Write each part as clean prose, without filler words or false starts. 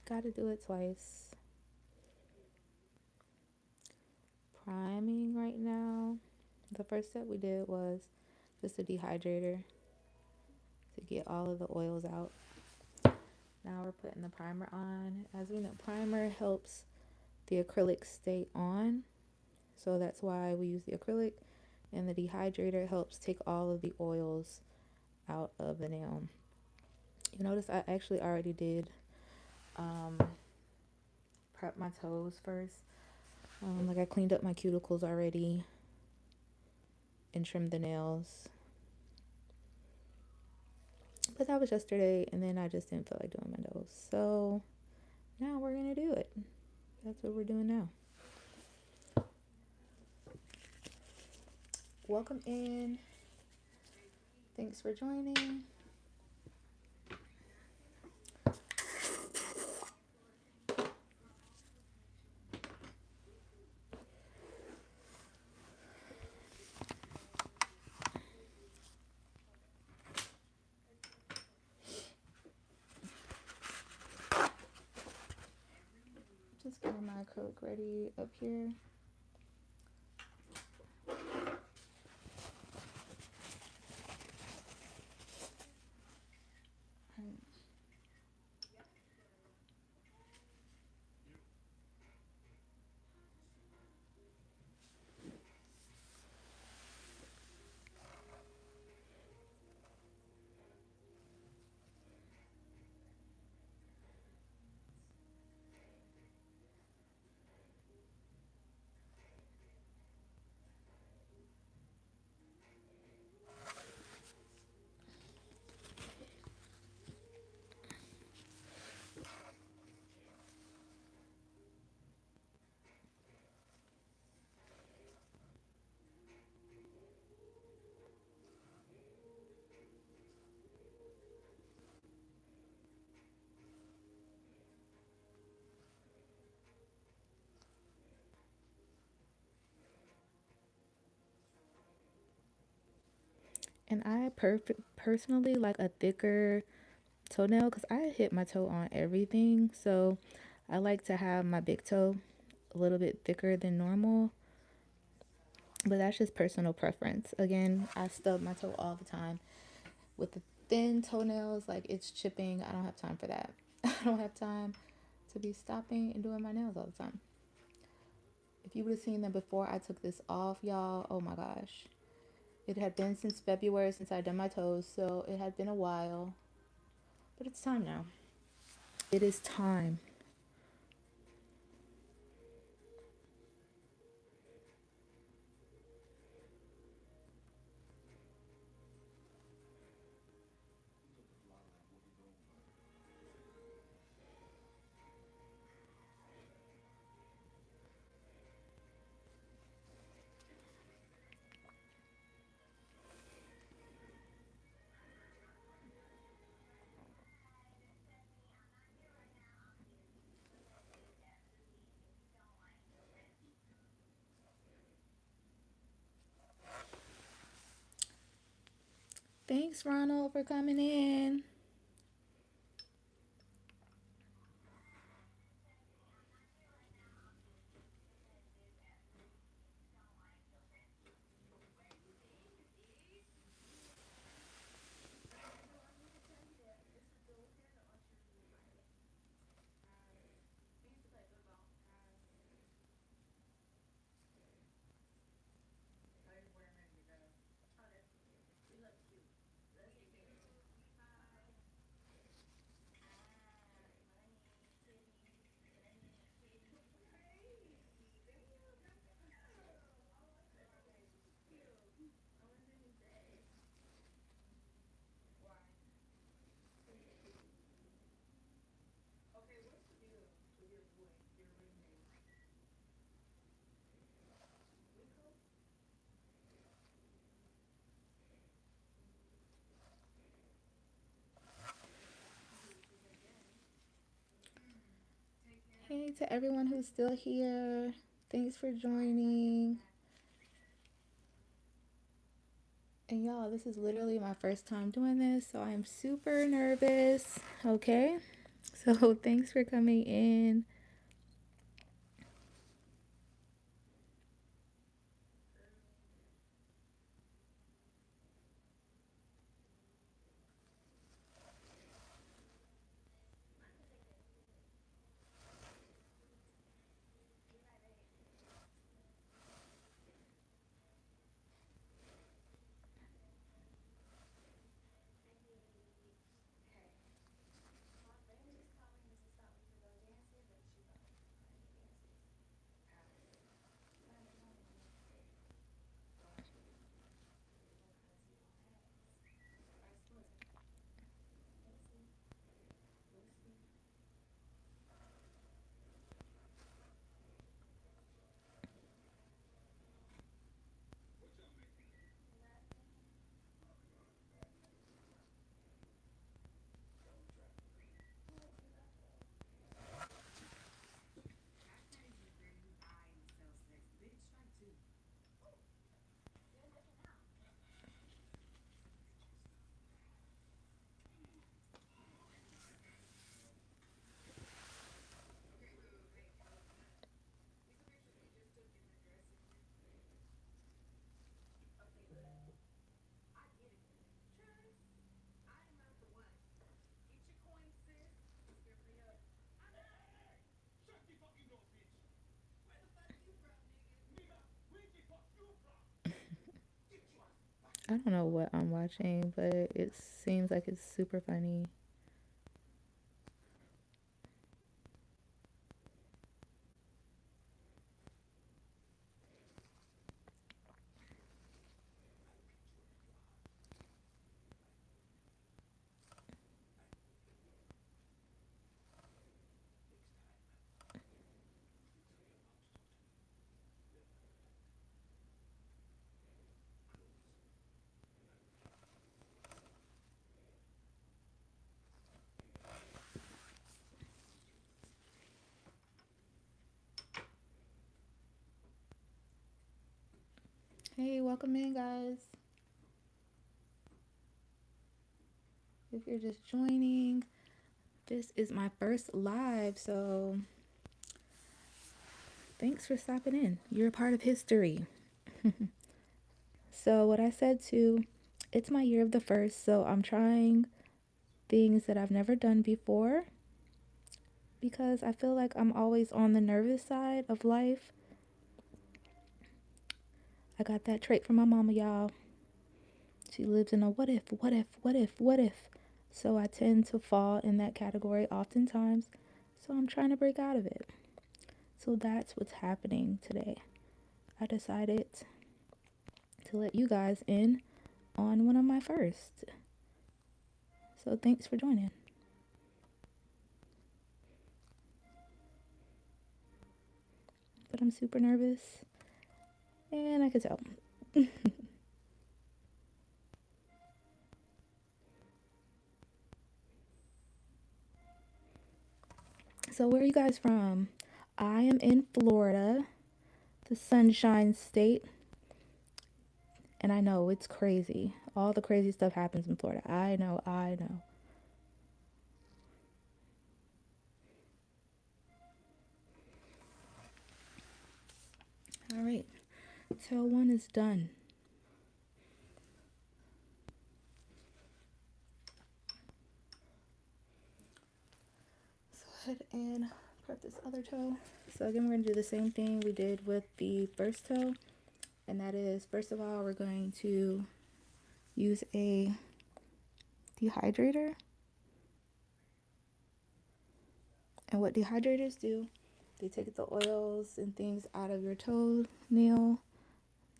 Gotta do it twice. Priming right now. The first step we did was just a dehydrator to get all of the oils out. Now we're putting the primer on. As we know, primer helps the acrylic stay on. So that's why we use the acrylic. And the dehydrator helps take all of the oils out of the nail. You notice I actually already did prep my toes first. Like I cleaned up my cuticles already and trimmed the nails. But that was yesterday, and then I just didn't feel like doing my nose. So now we're gonna do it. That's what we're doing now. Welcome in. Thanks for joining. Just getting my acrylic ready up here. And I personally like a thicker toenail because I hit my toe on everything. So I like to have my big toe a little bit thicker than normal. But that's just personal preference. Again, I stub my toe all the time. With the thin toenails, like it's chipping. I don't have time for that. I don't have time to be stopping and doing my nails all the time. If you would have seen them before I took this off, y'all, oh my gosh. It had been since February since I'd done my toes, so it had been a while. But it's time now. It is time. Thanks, Ronald, for coming in. Hey to everyone who's still here. Thanks for joining. And y'all, this is literally my first time doing this, so I am super nervous. Okay? So thanks for coming in. I don't know what I'm watching, but it seems like it's super funny. Hey, welcome in, guys. If you're just joining, this is my first live, so thanks for stopping in. You're a part of history. So, what I said too, it's my year of the first, so I'm trying things that I've never done before because I feel like I'm always on the nervous side of life. I got that trait from my mama, y'all. She lives in a what if, what if, what if, what if. So I tend to fall in that category oftentimes. So I'm trying to break out of it. So that's what's happening today. I decided to let you guys in on one of my first. So thanks for joining. But I'm super nervous. And I could tell. So where are you guys from? I am in Florida, the Sunshine State. And I know it's crazy. All the crazy stuff happens in Florida. I know, I know. All right. Tell one is done. Go ahead and prep this other toe. So again, we're going to do the same thing we did with the first toe. And that is, first of all, we're going to use a dehydrator. And what dehydrators do, they take the oils and things out of your toenail.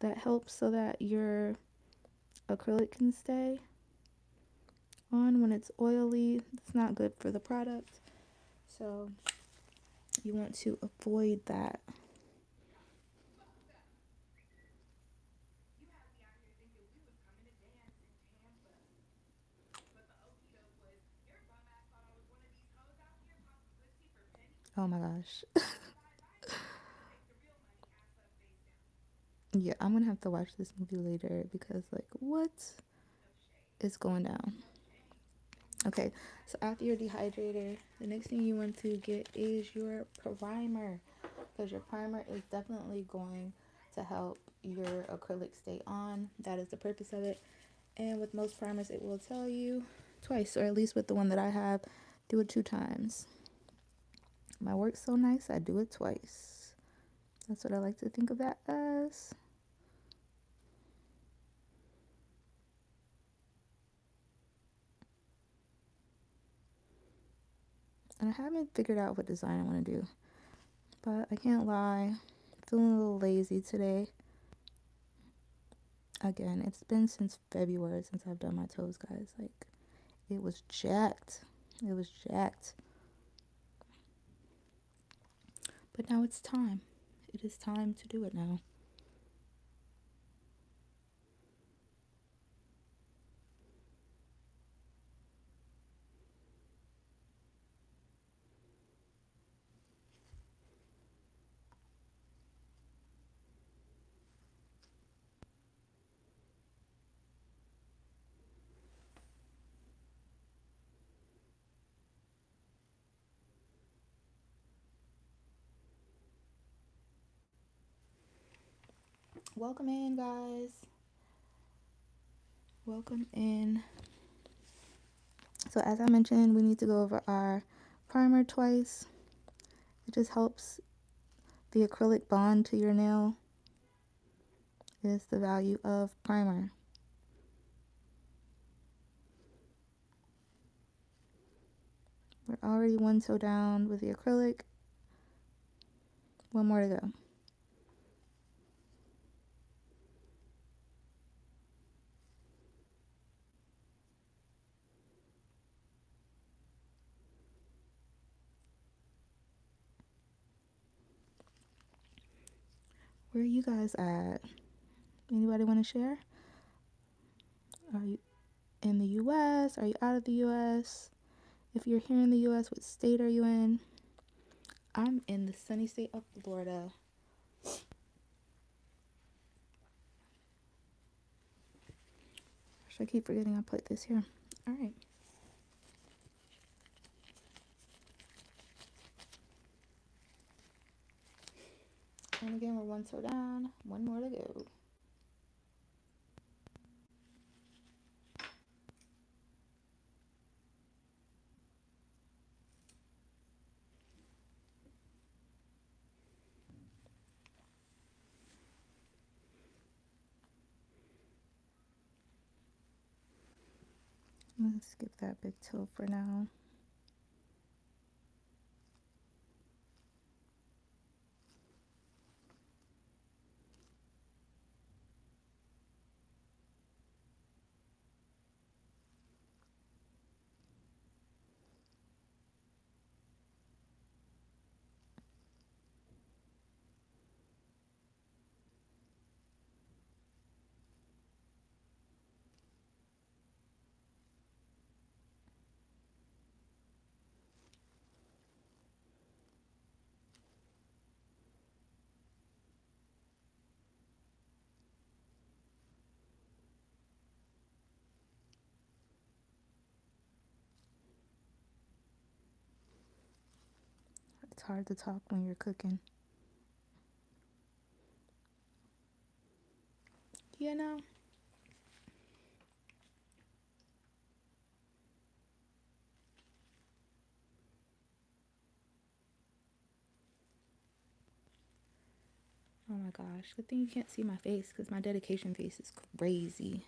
That helps so that your acrylic can stay on when it's oily. It's not good for the product. So you want to avoid that. Oh my gosh. Yeah, I'm gonna have to watch this movie later because, like, what is going down? Okay, so after your dehydrator, the next thing you want to get is your primer, because your primer is definitely going to help your acrylic stay on. That is the purpose of it. And with most primers, it will tell you twice, or at least with the one that I have, do it 2 times. My work's so nice, I do it twice. That's what I like to think of that as. And I haven't figured out what design I want to do, but I can't lie, feeling a little lazy today. Again, it's been since February since I've done my toes, guys. Like, it was jacked. It was jacked. But now it's time. It is time to do it now. Welcome in, guys. Welcome in. So, as I mentioned, we need to go over our primer twice. It just helps the acrylic bond to your nail, is the value of primer. We're already 1 toe down with the acrylic. 1 more to go. Where are you guys at? Anybody want to share? Are you in the US? Are you out of the US? If you're here in the US, what state are you in? I'm in the sunny state of Florida. I keep forgetting I put this here. All right. And again, we're 1 toe down. 1 more to go. Let's skip that big toe for now. It's hard to talk when you're cooking. You know? Oh my gosh. Good thing you can't see my face, because my dedication face is crazy.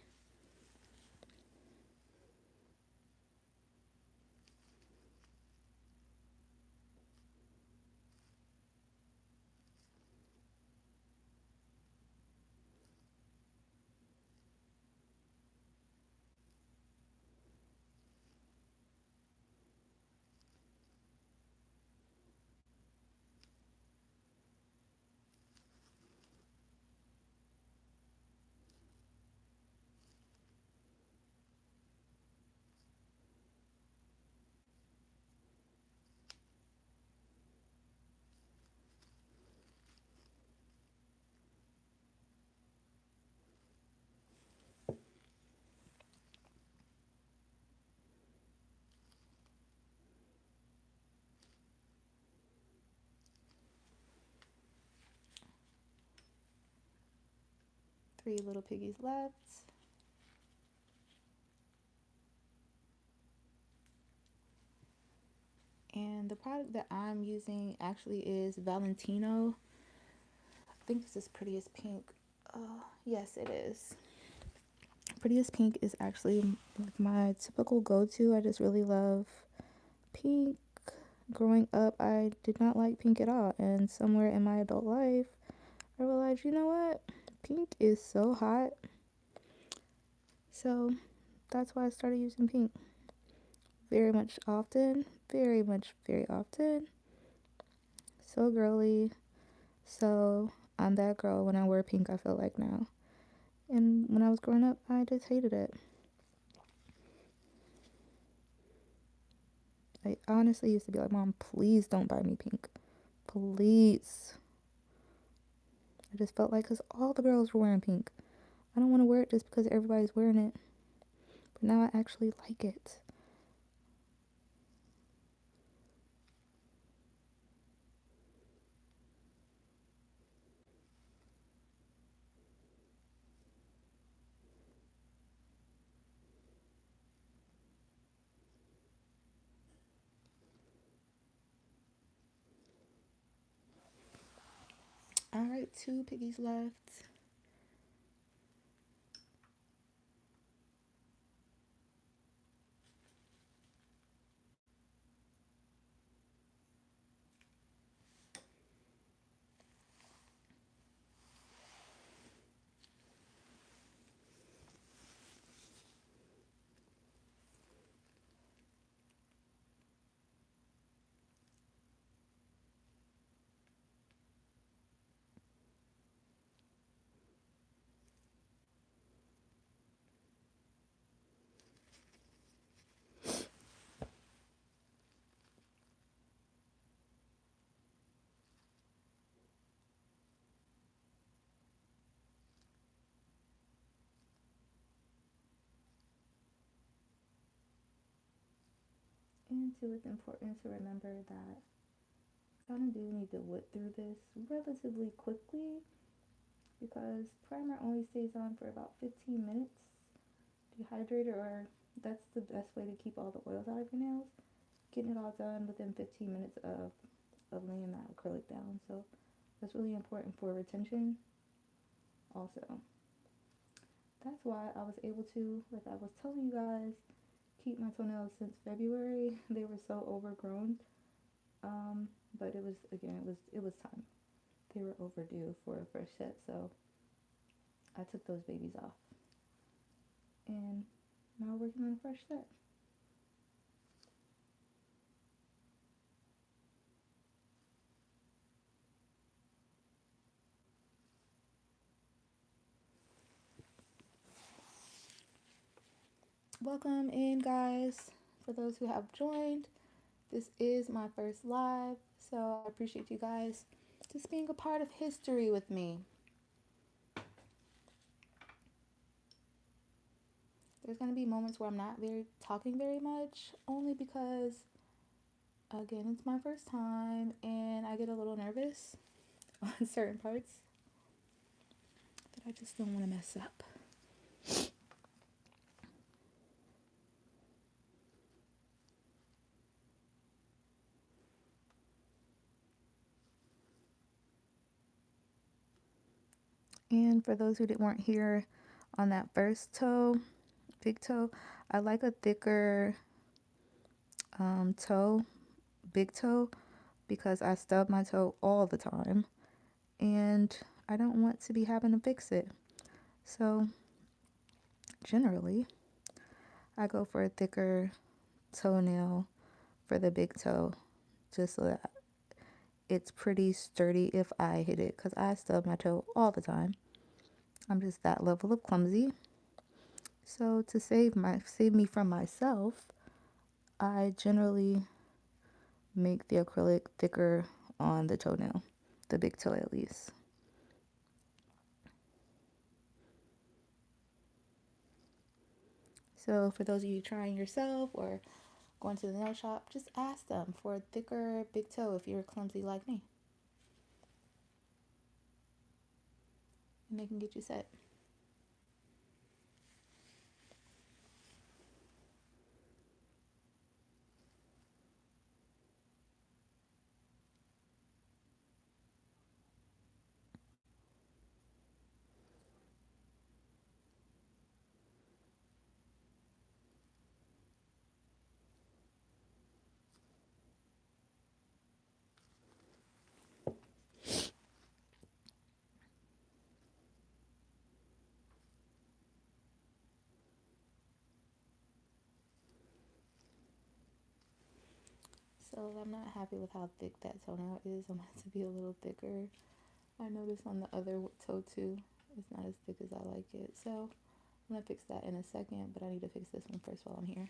3 little piggies left. And the product that I'm using actually is Valentino. I think this is Prettiest Pink. Yes, it is. Prettiest Pink is actually like my typical go-to. I just really love pink. Growing up, I did not like pink at all, and somewhere in my adult life, I realized, you know what? Pink is so hot. So that's why I started using pink very much often, very much, very often. So girly. So I'm that girl when I wear pink, I feel like now. And when I was growing up, I just hated it. I honestly used to be like, Mom, please don't buy me pink. Please. I just felt like, because all the girls were wearing pink. I don't want to wear it just because everybody's wearing it. But now I actually like it. All right, 2 piggies left. And two, it's important to remember that I kind of do need to whip through this relatively quickly because primer only stays on for about 15 minutes. Dehydrator, or that's the best way to keep all the oils out of your nails. Getting it all done within 15 minutes of laying that acrylic down. So that's really important for retention also. That's why I was able to, like I was telling you guys, keep my toenails since February. They were so overgrown. But it was, again, it was time. They were overdue for a fresh set, so I took those babies off. And now we're working on a fresh set. Welcome in, guys. For those who have joined, this is my first live, so I appreciate you guys just being a part of history with me. There's gonna be moments where I'm not very talking very much, only because again it's my first time and I get a little nervous on certain parts that I just don't want to mess up. And for those who weren't here on that first toe, big toe, I like a thicker toe, big toe, because I stub my toe all the time and I don't want to be having to fix it. So generally, I go for a thicker toenail for the big toe just so that it's pretty sturdy if I hit it, because I stub my toe all the time. I'm just that level of clumsy. So to save me from myself, I generally make the acrylic thicker on the toenail, the big toe at least. So for those of you trying yourself or going to the nail shop, just ask them for a thicker big toe if you're clumsy like me. And they can get you set. So I'm not happy with how thick that toenail is. I want it to be a little thicker. I noticed on the other toe too, it's not as thick as I like it. So I'm gonna fix that in a second, but I need to fix this one first while I'm here.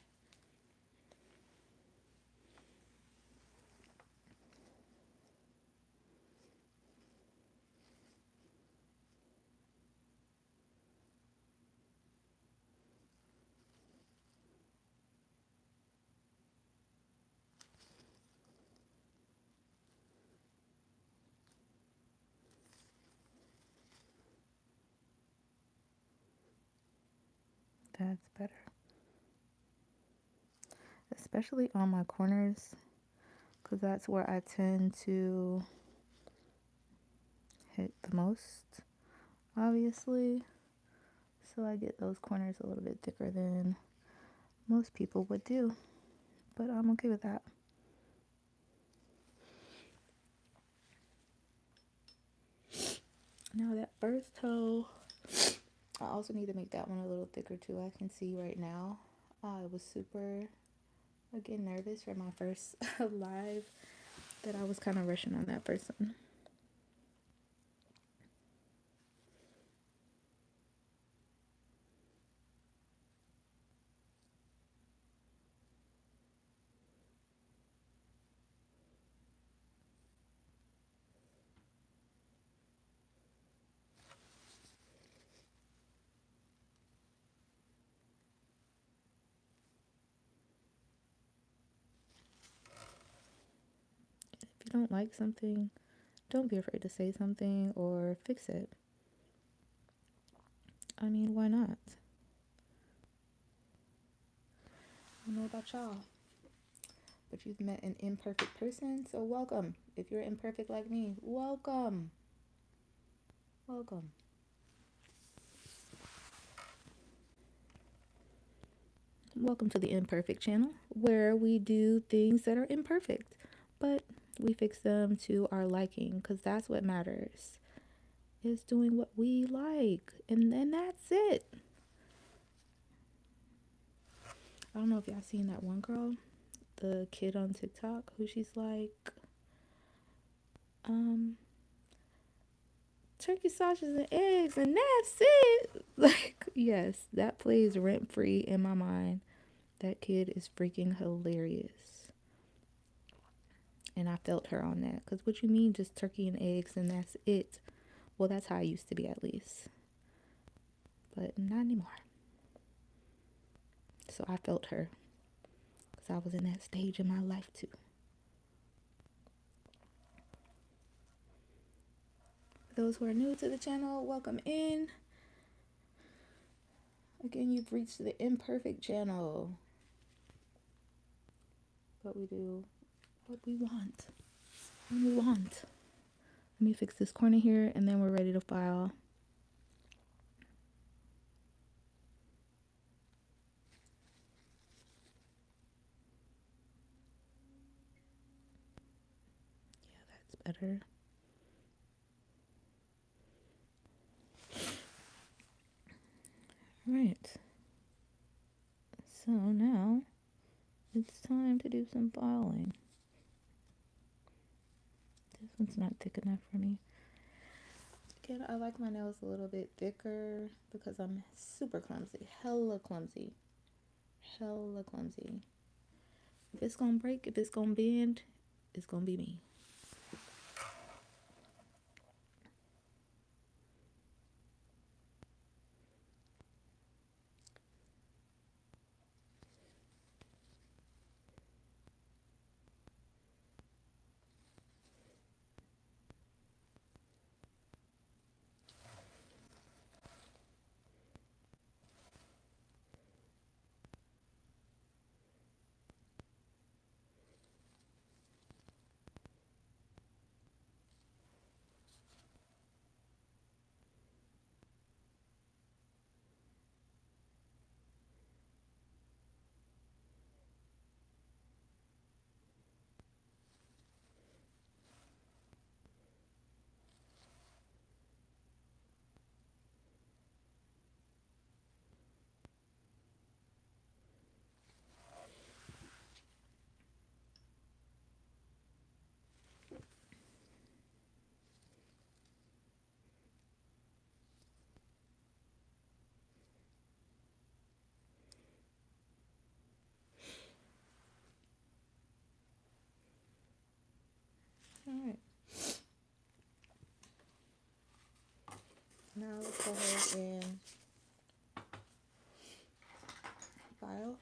That's better. Especially on my corners, because that's where I tend to hit the most, obviously. So I get those corners a little bit thicker than most people would do, but I'm okay with that. Now that first toe, I also need to make that one a little thicker too. I can see right now, I was super, again, nervous for my first live, that I was kind of rushing on that first one. If you don't like something, don't be afraid to say something or fix it. I mean, why not? I don't know about y'all, but you've met an imperfect person, so welcome. If you're imperfect like me, welcome. Welcome. Welcome to the Imperfect channel, where we do things that are imperfect, but we fix them to our liking, because that's what matters. Is doing what we like, and then that's it. I don't know if y'all seen that one girl, the kid on TikTok, who she's like, turkey sausages and eggs, and that's it. Like, yes, that plays rent free in my mind. That kid is freaking hilarious. And I felt her on that. Because what you mean, just turkey and eggs, and that's it? Well, that's how I used to be, at least. But not anymore. So I felt her. Because I was in that stage in my life, too. For those who are new to the channel, welcome in. Again, you've reached the Imperfect channel. But we do what we want. When we want. Let me fix this corner here, and then we're ready to file. Yeah, that's better. Right. So now it's time to do some filing. This one's not thick enough for me. Again, I like my nails a little bit thicker because I'm super clumsy. Hella clumsy. Hella clumsy. If it's gonna break, if it's gonna bend, it's gonna be me. go ahead and file.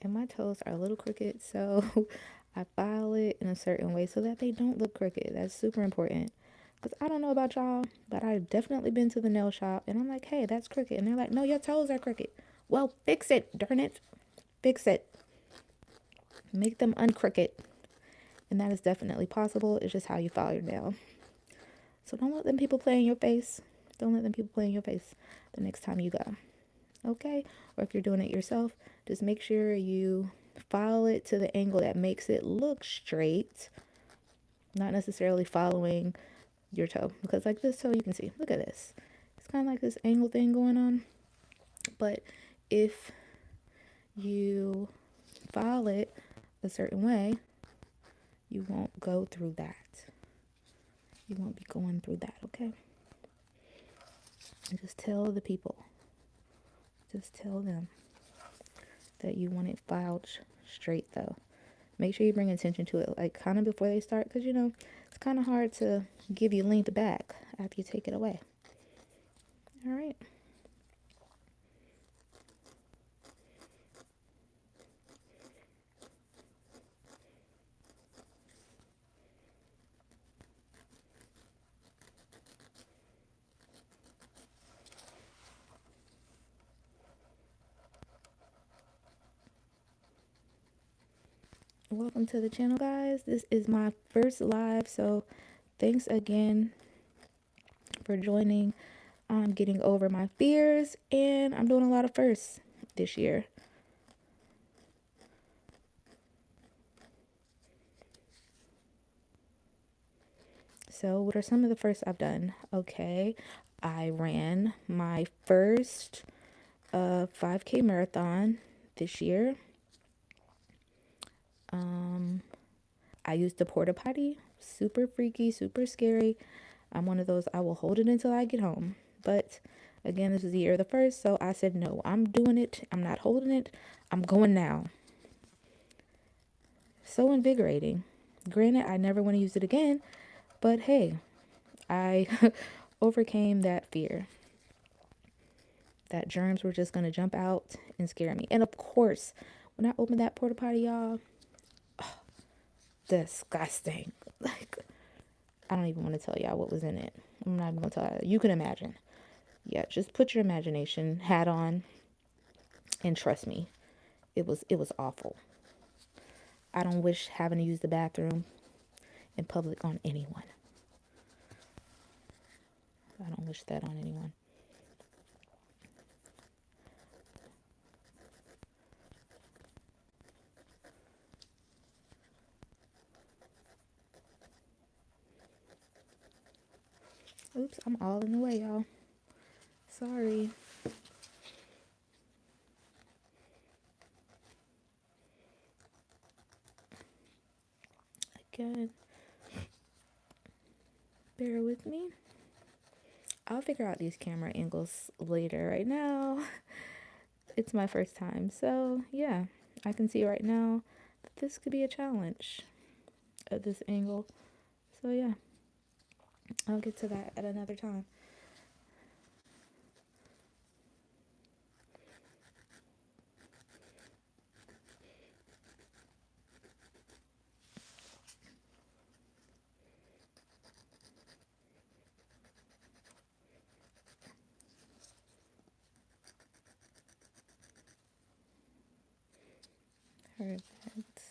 And my toes are a little crooked, so I file it in a certain way so that they don't look crooked. That's super important. Because I don't know about y'all, but I've definitely been to the nail shop and I'm like, hey, that's crooked. And they're like, no, your toes are crooked. Well, fix it, darn it. Fix it. Make them uncrooked. And that is definitely possible. It's just how you file your nail. So don't let them people play in your face. Don't let them people play in your face the next time you go. Okay? Or if you're doing it yourself, just make sure you file it to the angle that makes it look straight, not necessarily following your toe. Because like this toe, you can see, look at this. It's kind of like this angle thing going on. But if you file it a certain way, you won't go through that. You won't be going through that, okay? And just tell the people. Just tell them that you want it filed straight, though. Make sure you bring attention to it, like, kind of before they start, because, you know, it's kind of hard to give you length back after you take it away. All right. Welcome to the channel, guys. This is my first live, so thanks again for joining. I'm getting over my fears, and I'm doing a lot of firsts this year. So what are some of the firsts I've done? Okay, I ran my first 5K marathon this year. I used the porta potty. Super freaky, super scary. I'm one of those, I will hold it until I get home. But again, this is the year of the first, so I said, no, I'm doing it. I'm not holding it. I'm going now. So invigorating. Granted, I never want to use it again, but hey, I overcame that fear that germs were just going to jump out and scare me. And of course, when I opened that porta potty, y'all, disgusting. Like, I don't even want to tell y'all what was in it. I'm not even going to tell you. You can imagine. Yeah, just put your imagination hat on and trust me, it was awful. I don't wish having to use the bathroom in public on anyone. I don't wish that on anyone. Oops, I'm all in the way, y'all. Sorry. Again, bear with me. I'll figure out these camera angles later. Right now, it's my first time. So, yeah, I can see right now that this could be a challenge at this angle. So, yeah, I'll get to that at another time. Perfect.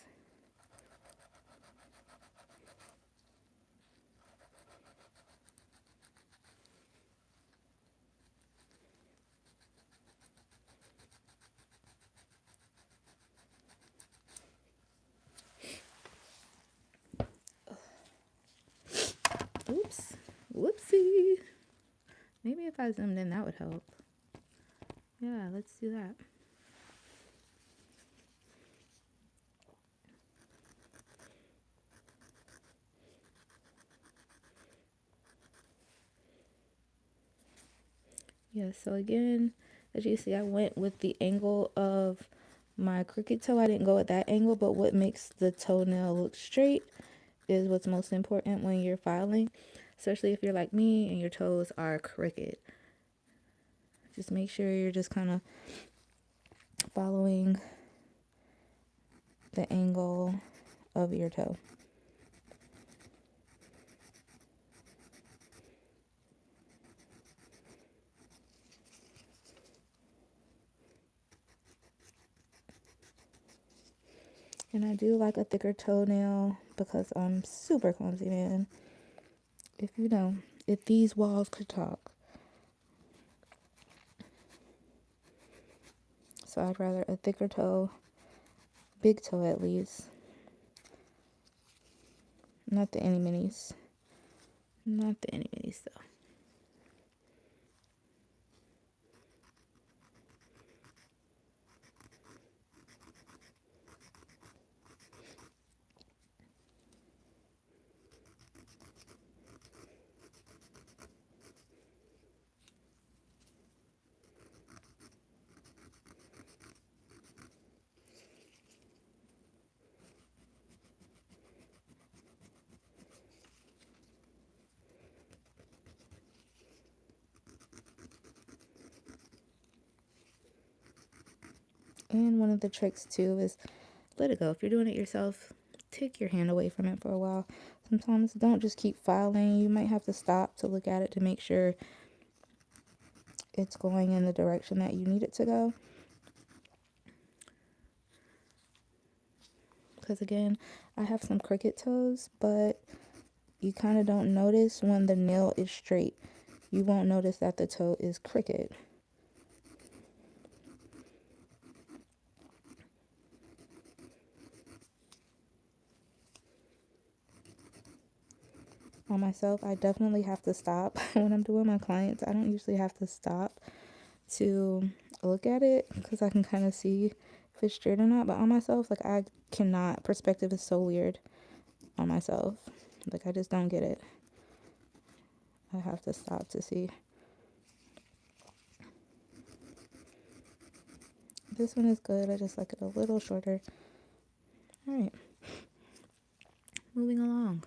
I zoomed in, that would help. Yeah, let's do that. Yeah, so again, as you see, I went with the angle of my crooked toe. I didn't go at that angle, but what makes the toenail look straight is what's most important when you're filing, especially if you're like me and your toes are crooked. Just make sure you're just kind of following the angle of your toe. And I do like a thicker toenail because I'm super clumsy, man. If you know, if these walls could talk. So I'd rather a thicker toe, big toe at least. Not the any minis. Not the any minis though. And one of the tricks too is let it go. If you're doing it yourself, take your hand away from it for a while. Sometimes don't just keep filing. You might have to stop to look at it to make sure it's going in the direction that you need it to go. Because again, I have some crooked toes, but you kind of don't notice when the nail is straight. You won't notice that the toe is crooked. On myself, I definitely have to stop when I'm doing my clients. I don't usually have to stop to look at it because I can kind of see if it's straight or not. But on myself, like I cannot. Perspective is so weird on myself. Like I just don't get it. I have to stop to see. This one is good. I just like it a little shorter. All right. Moving along.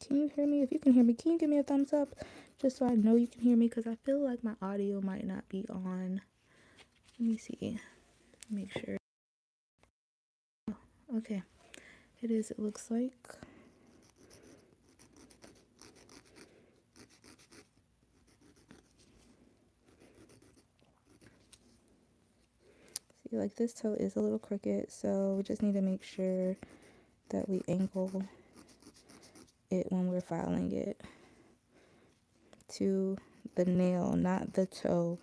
Can you hear me? If you can hear me, can you give me a thumbs up? Just so I know you can hear me because I feel like my audio might not be on. Let me see. Make sure. Oh, okay. It is, it looks like. See, like this toe is a little crooked, so we just need to make sure that we angle it when we're filing it to the nail, not the toe.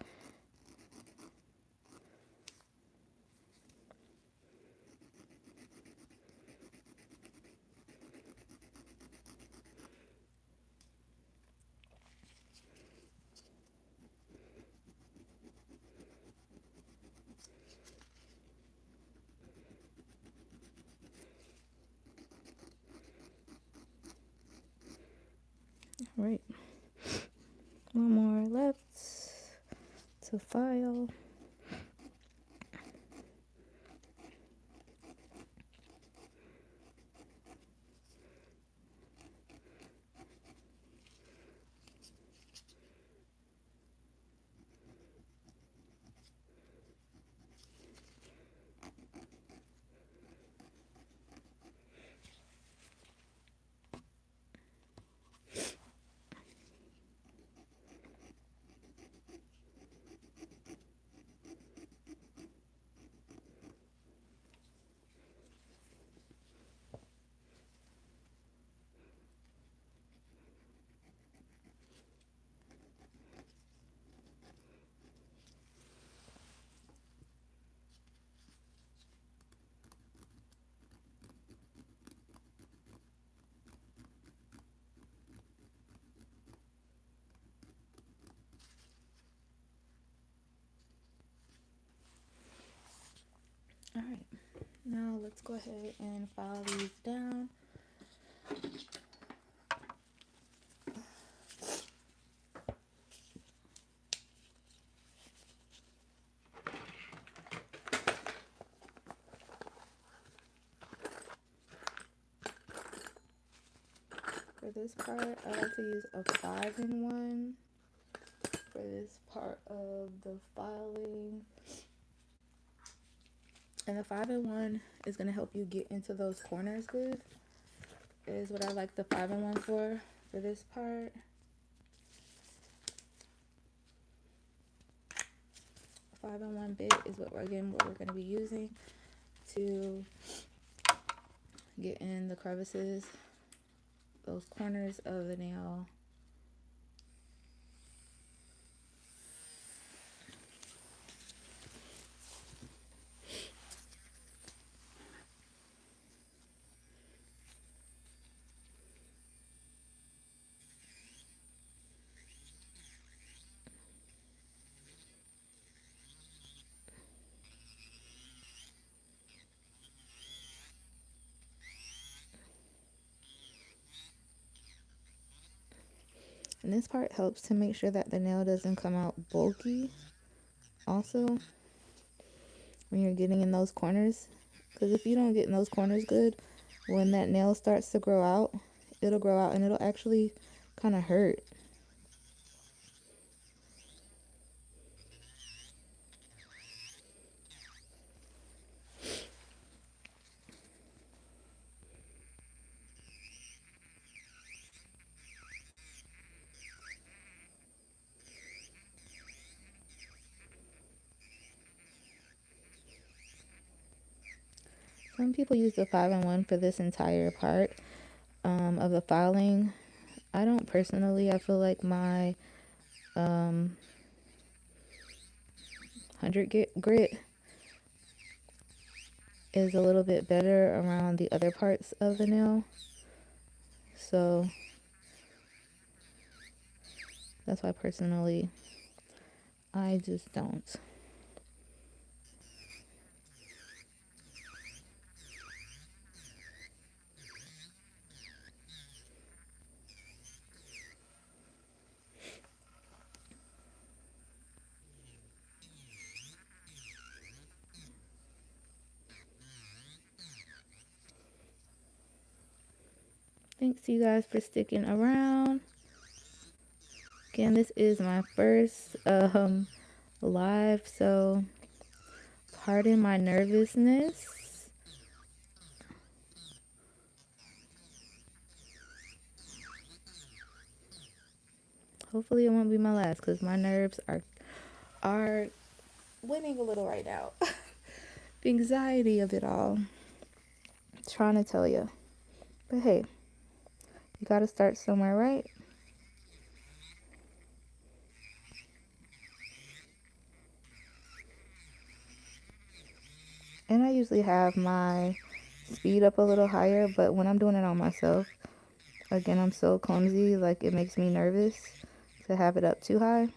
All right. One more left to file. All right, now let's go ahead and file these down. For this part, I like to use a 5-in-1 for this part of the filing. And the 5-in-1 is going to help you get into those corners good. Is what I like the 5-in-1 for this part. 5-in-1 bit is what we're going to be using to get in the crevices, those corners of the nail. And this part helps to make sure that the nail doesn't come out bulky also when you're getting in those corners. Because if you don't get in those corners good, when that nail starts to grow out, it'll grow out and it'll actually kind of hurt. Some people use the 5-in-1 for this entire part of the filing. I don't personally. I feel like my 100 grit is a little bit better around the other parts of the nail. So that's why personally I just don't. Thanks you guys for sticking around. Again, this is my first live, so pardon my nervousness. Hopefully it won't be my last because my nerves are winning a little right now. The anxiety of it all. Trying to tell you. But hey, you gotta start somewhere, right? And I usually have my speed up a little higher, but when I'm doing it on myself, again, I'm so clumsy, like it makes me nervous to have it up too high.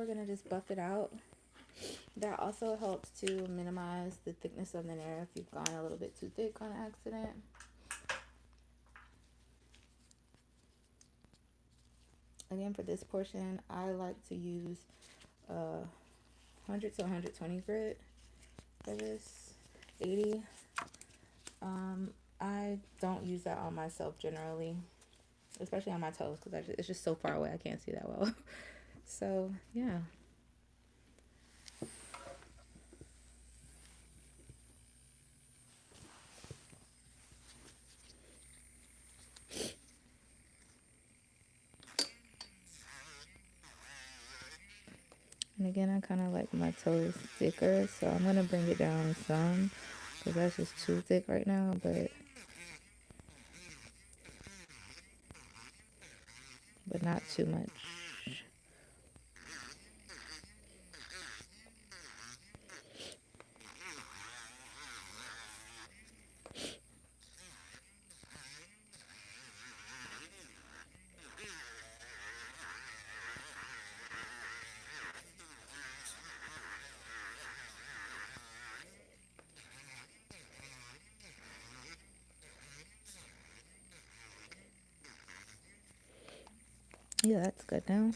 we're gonna just buff it out. That also helps to minimize the thickness of the nail if you've gone a little bit too thick on accident. Again, for this portion, I like to use 100 to 120 grit for this. 80. I don't use that on myself generally, especially on my toes, because it's just so far away I can't see that well. So yeah. And again, I kind of like my toes thicker, so I'm gonna bring it down some because that's just too thick right now. But not too much. Yeah, that's good now.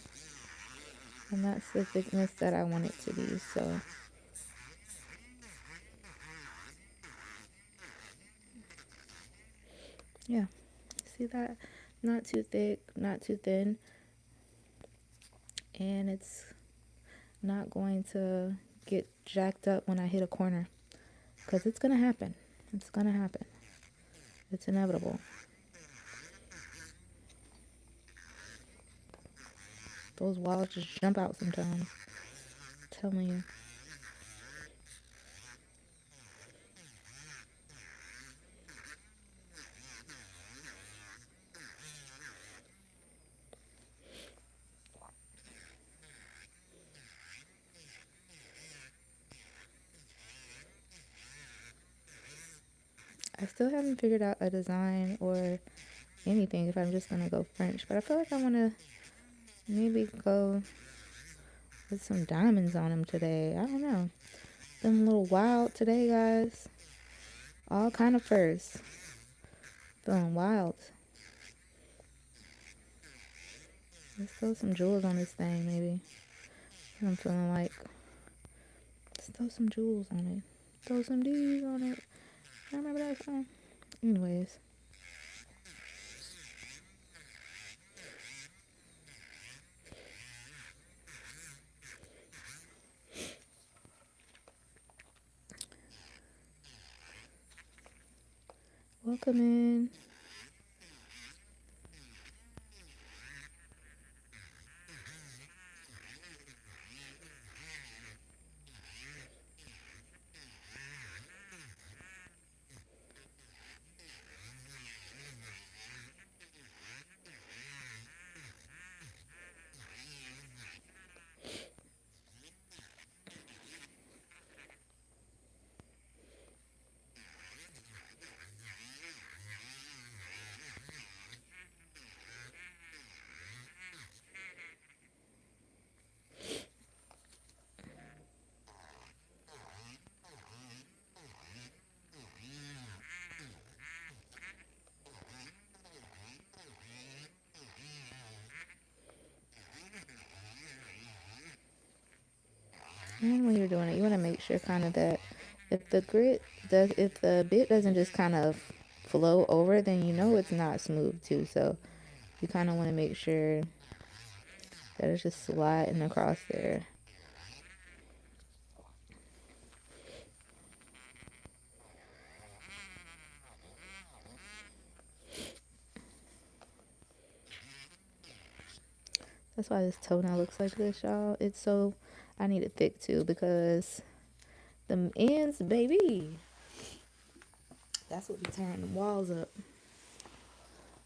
And that's the thickness that I want it to be. So yeah, see that? Not too thick, not too thin. And it's not going to get jacked up when I hit a corner. Because it's going to happen. It's going to happen. It's inevitable. Those walls just jump out sometimes. I'm telling you. I still haven't figured out a design or anything if I'm just going to go French. But I feel like I want to maybe go with some diamonds on them today. I don't know. Them a little wild today, guys. All kind of furs. Feeling wild. Let's throw some jewels on this thing, maybe. I'm feeling like, let's throw some jewels on it. Throw some D's on it. I remember that song. Anyways. Welcome in. And when you're doing it, you want to make sure kind of that if if the bit doesn't just kind of flow over, then you know it's not smooth too. So you kind of want to make sure that it's just sliding across there. That's why this toenail looks like this, y'all. I need it thick too because the ends, baby. That's what be tearing the walls up.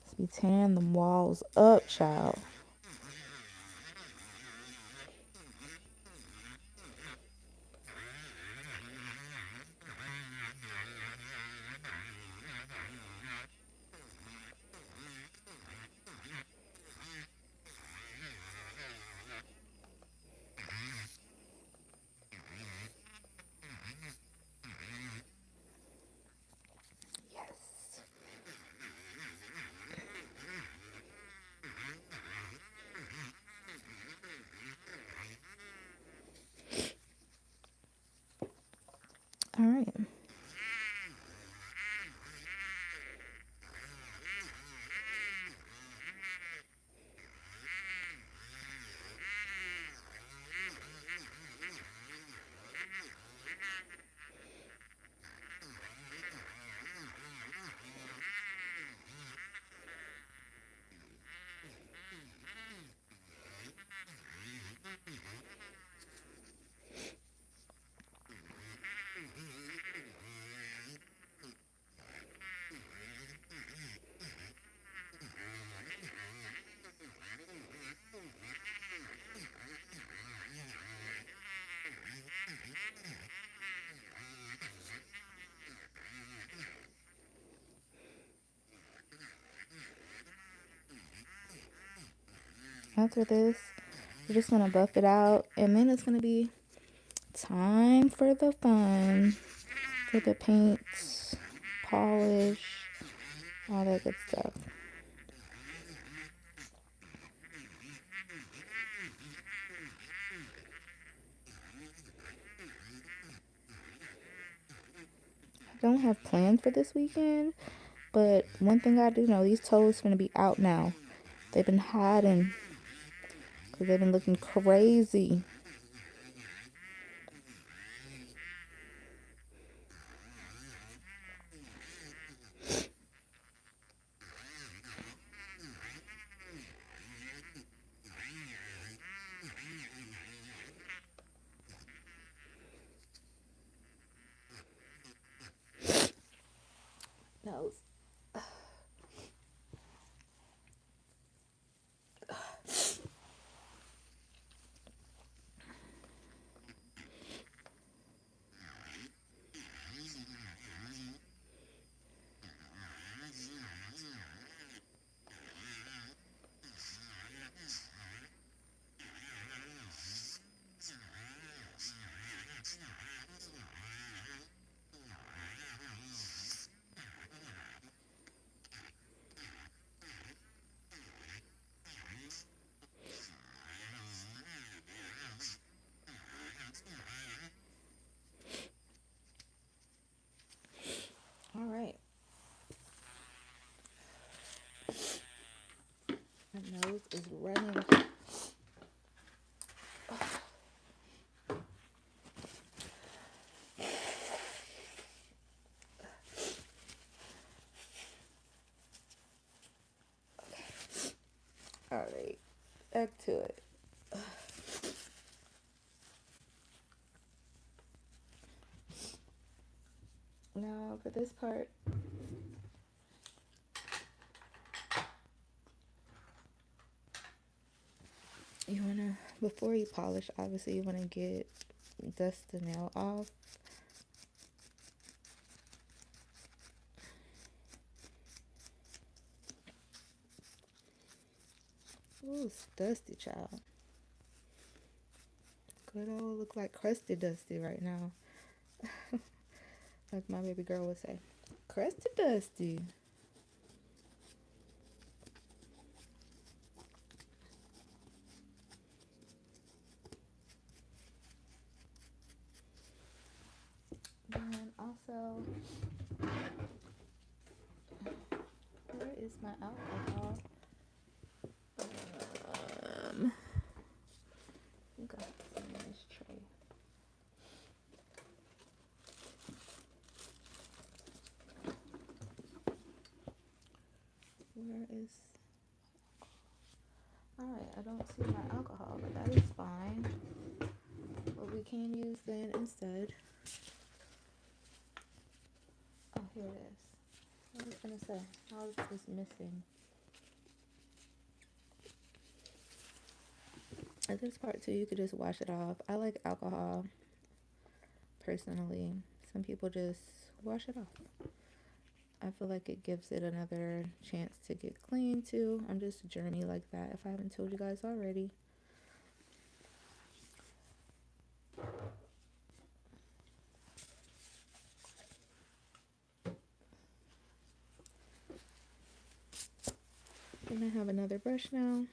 It's be tearing the walls up, child. All right. After this, we're just gonna buff it out, and then it's gonna be time for the fun, for the paints, polish, all that good stuff. I don't have plans for this weekend, but one thing I do know, these toes gonna be out now. They've been hiding because they've been looking crazy. Nose. All right. My nose is running. All right, back to it. Now for this part, you wanna, before you polish, obviously you wanna dust the nail off. Ooh, it's dusty, child. Good old look like crusty dusty right now. Like my baby girl would say, crusty dusty. And also, where is my alcohol? I think I have some in this tray. Where is... Alright, I don't see my alcohol, but that is fine. What we can use then instead... Oh, here it is. I was gonna say, how is this missing? At this part too, you could just wash it off. I like alcohol, personally. Some people just wash it off. I feel like it gives it another chance to get clean too. I'm just a journey like that, if I haven't told you guys already. Then I have another brush now.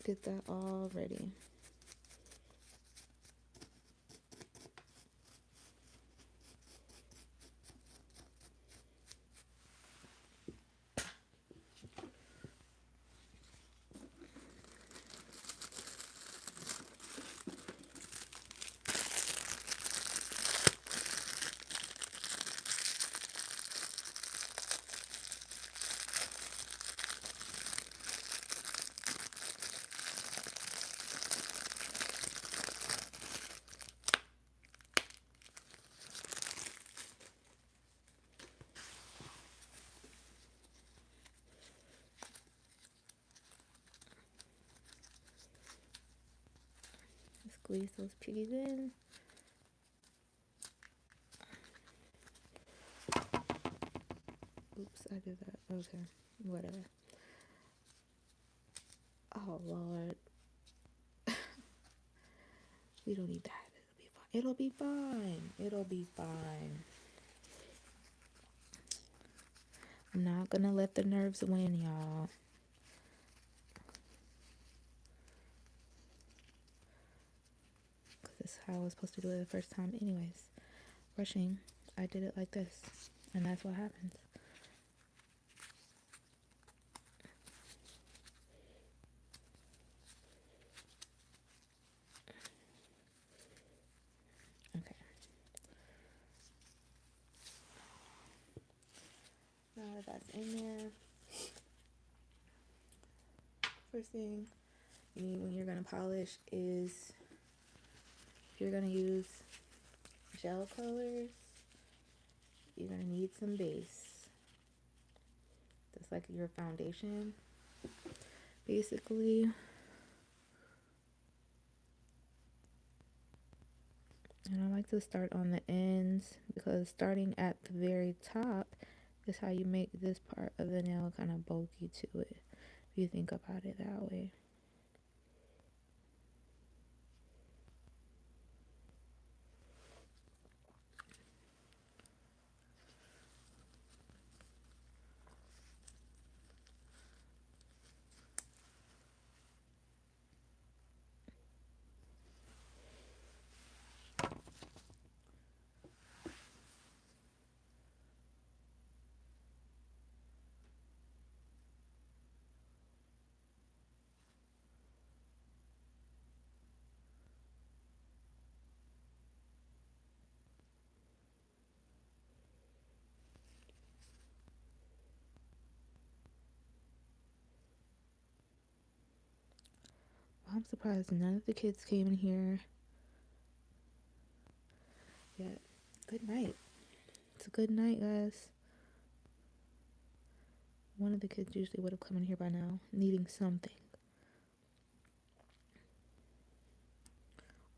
Get that all ready. Squeeze those piggies in. Oops, I did that. Okay, whatever. Oh Lord, we don't need that. It'll be fine. It'll be fine. I'm not gonna let the nerves win, y'all. Cause this is how I was supposed to do it the first time, anyways. Brushing, I did it like this, and that's what happens. Okay. Now that that's in there, first thing you need when you're gonna polish is, if you're gonna use gel colors, you're gonna need some base. That's like your foundation, basically. And I like to start on the ends because starting at the very top is how you make this part of the nail kind of bulky to it, if you think about it that way. I'm surprised none of the kids came in here yet. Good night. It's a good night, guys. One of the kids usually would have come in here by now, needing something.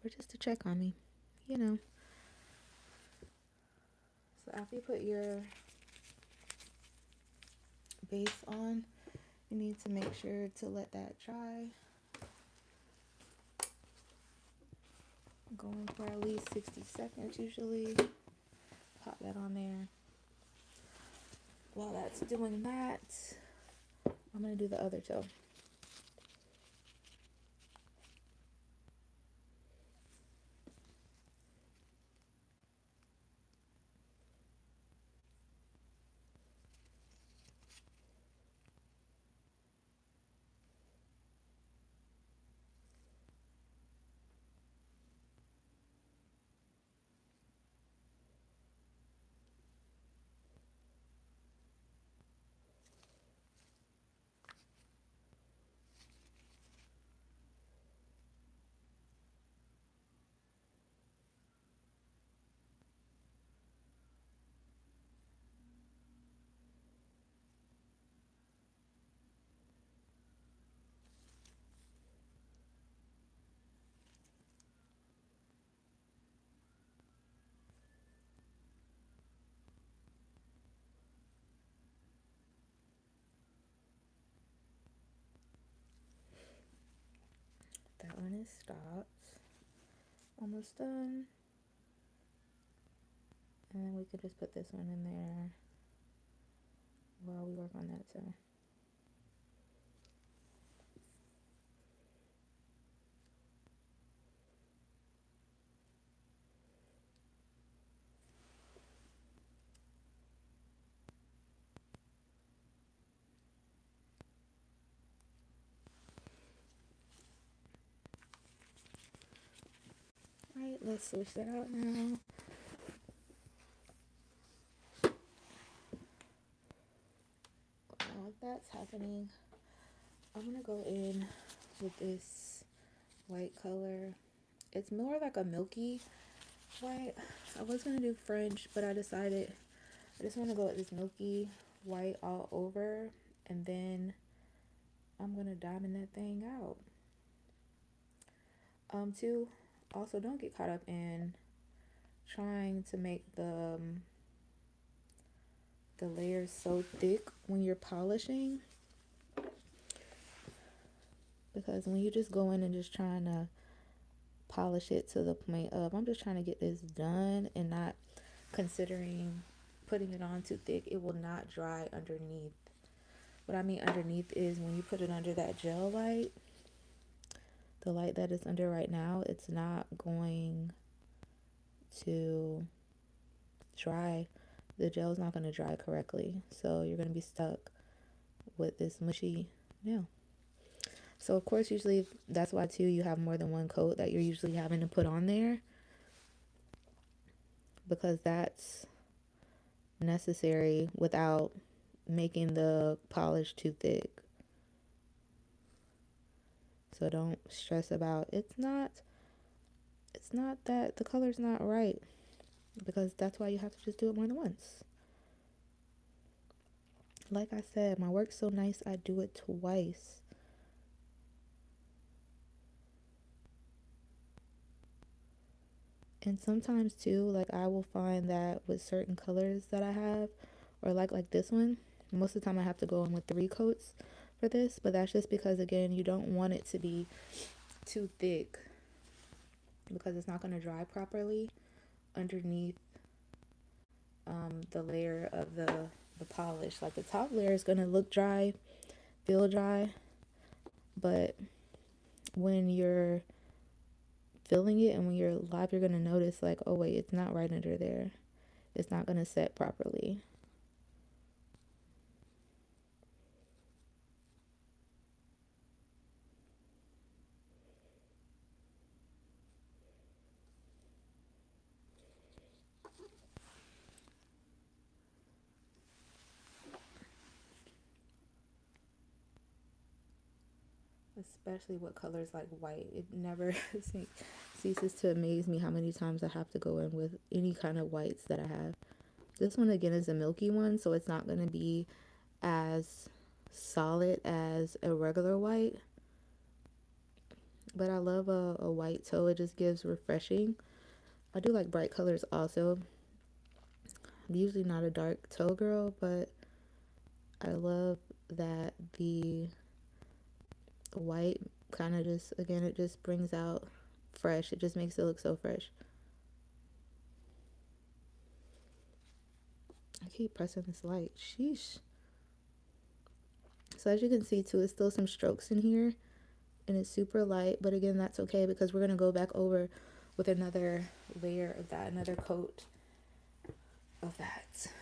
Or just to check on me, you know. So after you put your base on, you need to make sure to let that dry. Going for at least 60 seconds usually. Pop that on there. While that's doing that, I'm going to do the other toe. That one is stopped. Almost done. And then we could just put this one in there while we work on that toe. Alright, let's switch that out now. While that's happening, I'm gonna go in with this white color. It's more like a milky white. I was gonna do French, but I decided I just want to go with this milky white all over, and then I'm gonna diamond that thing out. To Also, don't get caught up in trying to make the layers so thick when you're polishing, because when you just go in and just trying to polish it to the point of, I'm just trying to get this done and not considering putting it on too thick, it will not dry underneath. What I mean underneath is when you put it under that gel light, the light that it's under right now, it's not going to dry. The gel's not going to dry correctly. So you're going to be stuck with this mushy nail. So of course, usually that's why too you have more than one coat that you're usually having to put on there, because that's necessary without making the polish too thick. So don't stress about it's not that the color's not right, because that's why you have to just do it more than once. Like I said, my work's so nice I do it twice. And sometimes too, like I will find that with certain colors that I have, or like this one, most of the time I have to go in with 3 coats for this, but that's just because again, you don't want it to be too thick, because it's not going to dry properly underneath the layer of the polish. Like the top layer is going to look dry, feel dry, but when you're filling it and when you're live, you're going to notice like, oh wait, it's not right under there. It's not going to set properly. Especially with colors like white. It never ceases to amaze me how many times I have to go in with any kind of whites that I have. This one again is a milky one, so it's not going to be as solid as a regular white. But I love a white toe. It just gives refreshing. I do like bright colors also. I'm usually not a dark toe girl, but I love that the white kind of just, again, it just brings out fresh. It just makes it look so fresh. I keep pressing this light. Sheesh. So as you can see too, it's still some strokes in here and it's super light, but again, that's okay because we're going to go back over with another layer of that, another coat of that.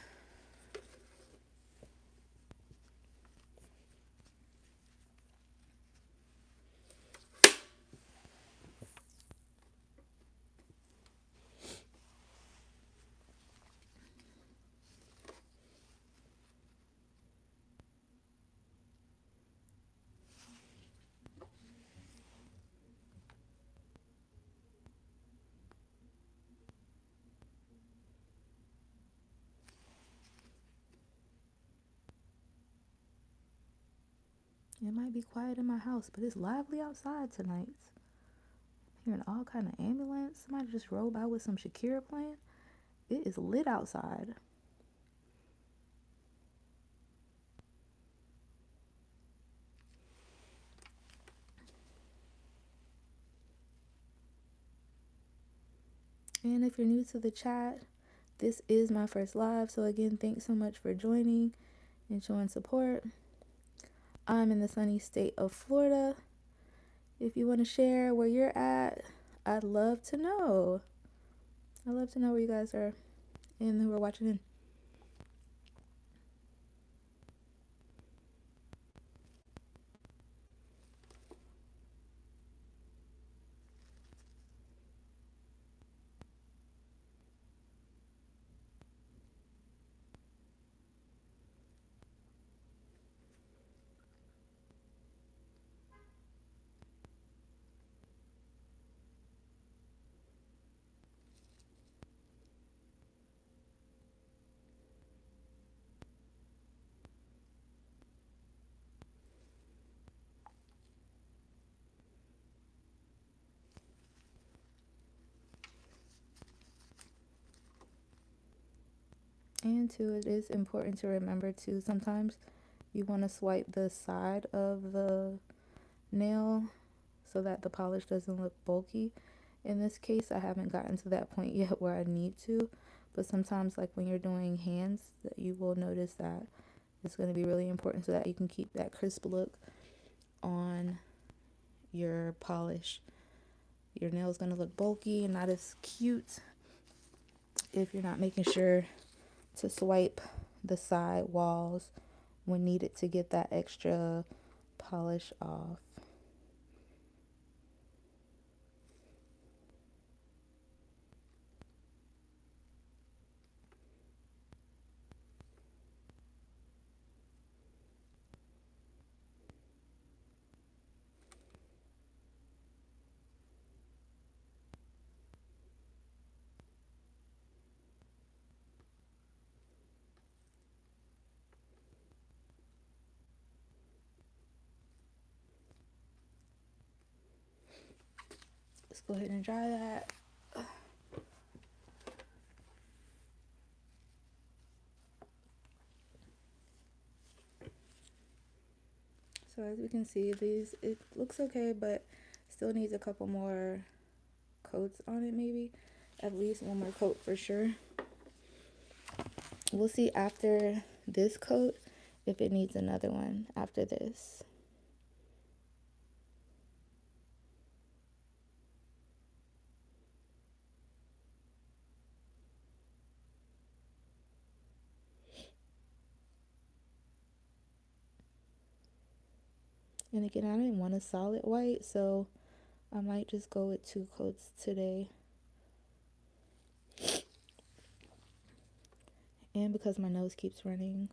It might be quiet in my house, but it's lively outside tonight. Hearing all kind of ambulance. Somebody just rolled by with some Shakira playing. It is lit outside. And if you're new to the chat, this is my first live. So again, thanks so much for joining and showing support. I'm in the sunny state of Florida. If you want to share where you're at, I'd love to know. I'd love to know where you guys are and who are watching in. And too, it is important to remember too, sometimes you want to swipe the side of the nail so that the polish doesn't look bulky. In this case, I haven't gotten to that point yet where I need to, but sometimes like when you're doing hands, that you will notice that it's going to be really important so that you can keep that crisp look on your polish. Your nail is going to look bulky and not as cute if you're not making sure to swipe the side walls when needed to get that extra polish off. Let's go ahead and dry that. So as we can see, these, it looks okay, but still needs a couple more coats on it, maybe at least one more coat for sure. We'll see after this coat if it needs another one after this. And again, I didn't want a solid white, so I might just go with 2 coats today. And because my nose keeps running.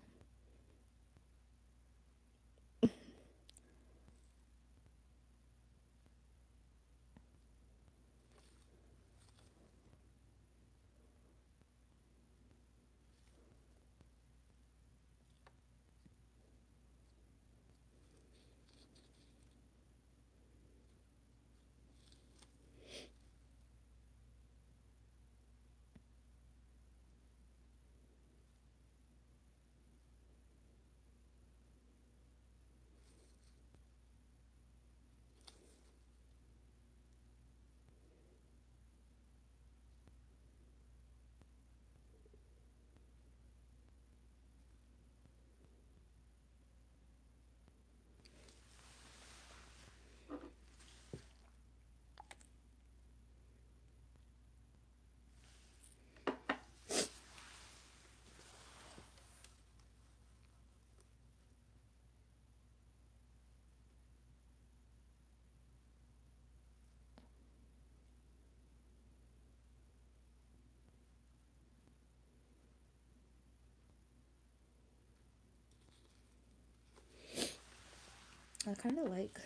I kind of like,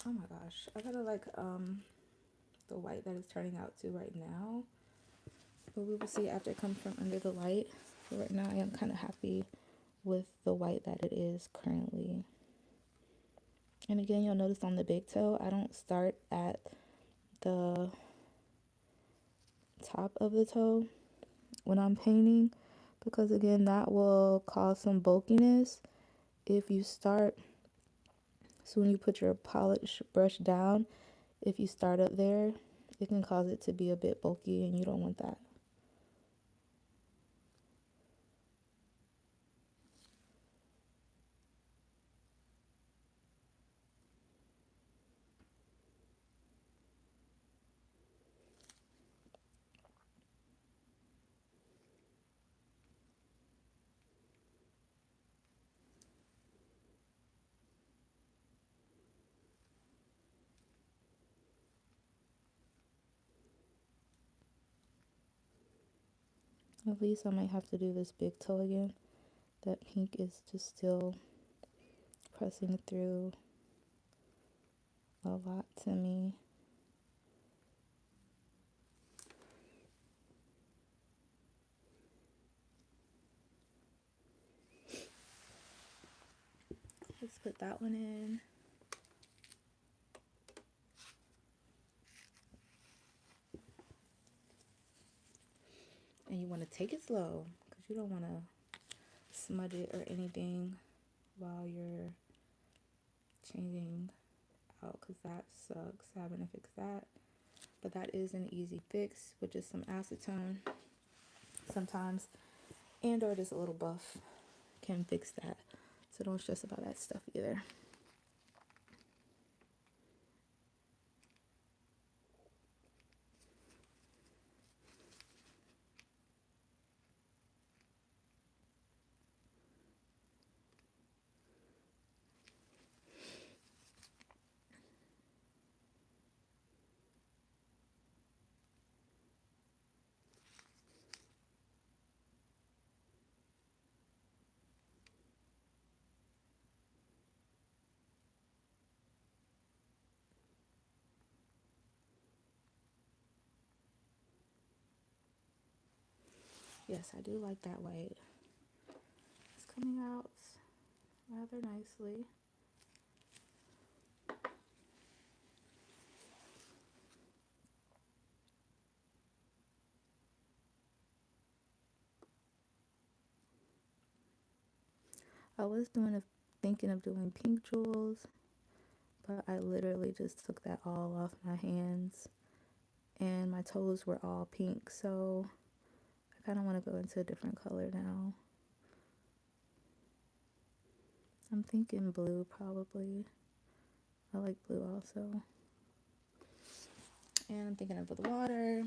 oh my gosh, I kind of like the white that it's turning out to right now. But we will see after it comes from under the light. So right now I am kind of happy with the white that it is currently. And again, you'll notice on the big toe, I don't start at the top of the toe when I'm painting, because again, that will cause some bulkiness. If you start, so when you put your polish brush down, if you start up there, it can cause it to be a bit bulky and you don't want that. At least I might have to do this big toe again. That pink is just still pressing through a lot to me. Let's put that one in. And you want to take it slow because you don't want to smudge it or anything while you're changing out, because that sucks having to fix that. But that is an easy fix with just some acetone sometimes, and or just a little buff can fix that. So don't stress about that stuff either. Yes, I do like that white. It's coming out rather nicely. I was thinking of doing pink jewels, but I literally just took that all off my hands, and my toes were all pink, so I kind of want to go into a different color now. I'm thinking blue probably. I like blue also. And I'm thinking of the water,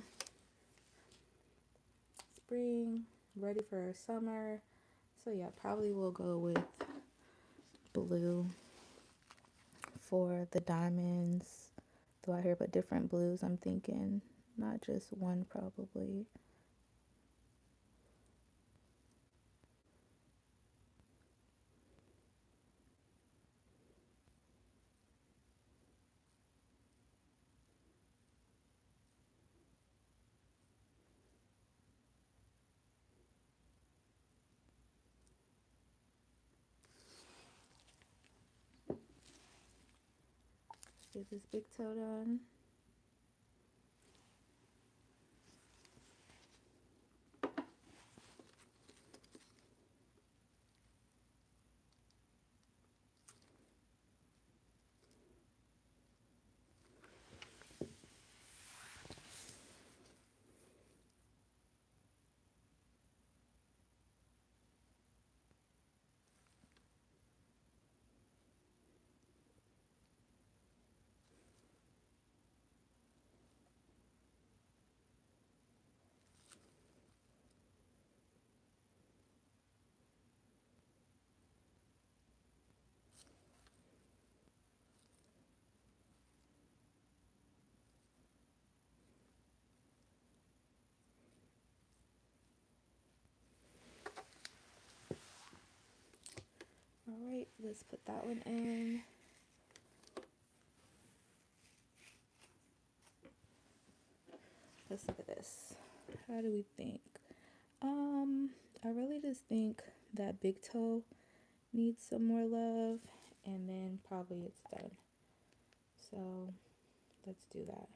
spring, ready for summer. So yeah, probably we'll go with blue for the diamonds throughout here, but different blues I'm thinking, not just one probably. Get this big toe done. All right, let's put that one in. Let's look at this. How do we think? I really just think that big toe needs some more love, and then probably it's done. So let's do that.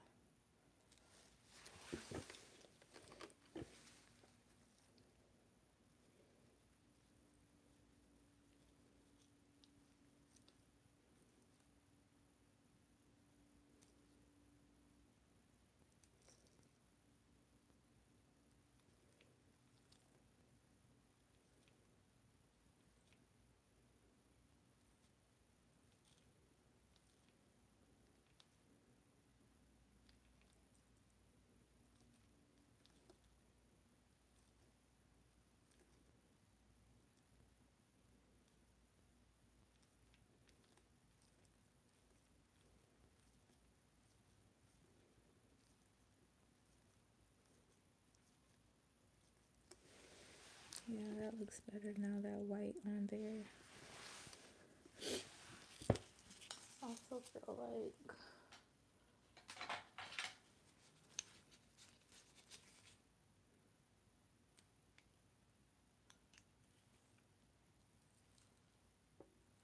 Yeah, that looks better now, that white on there. I also feel like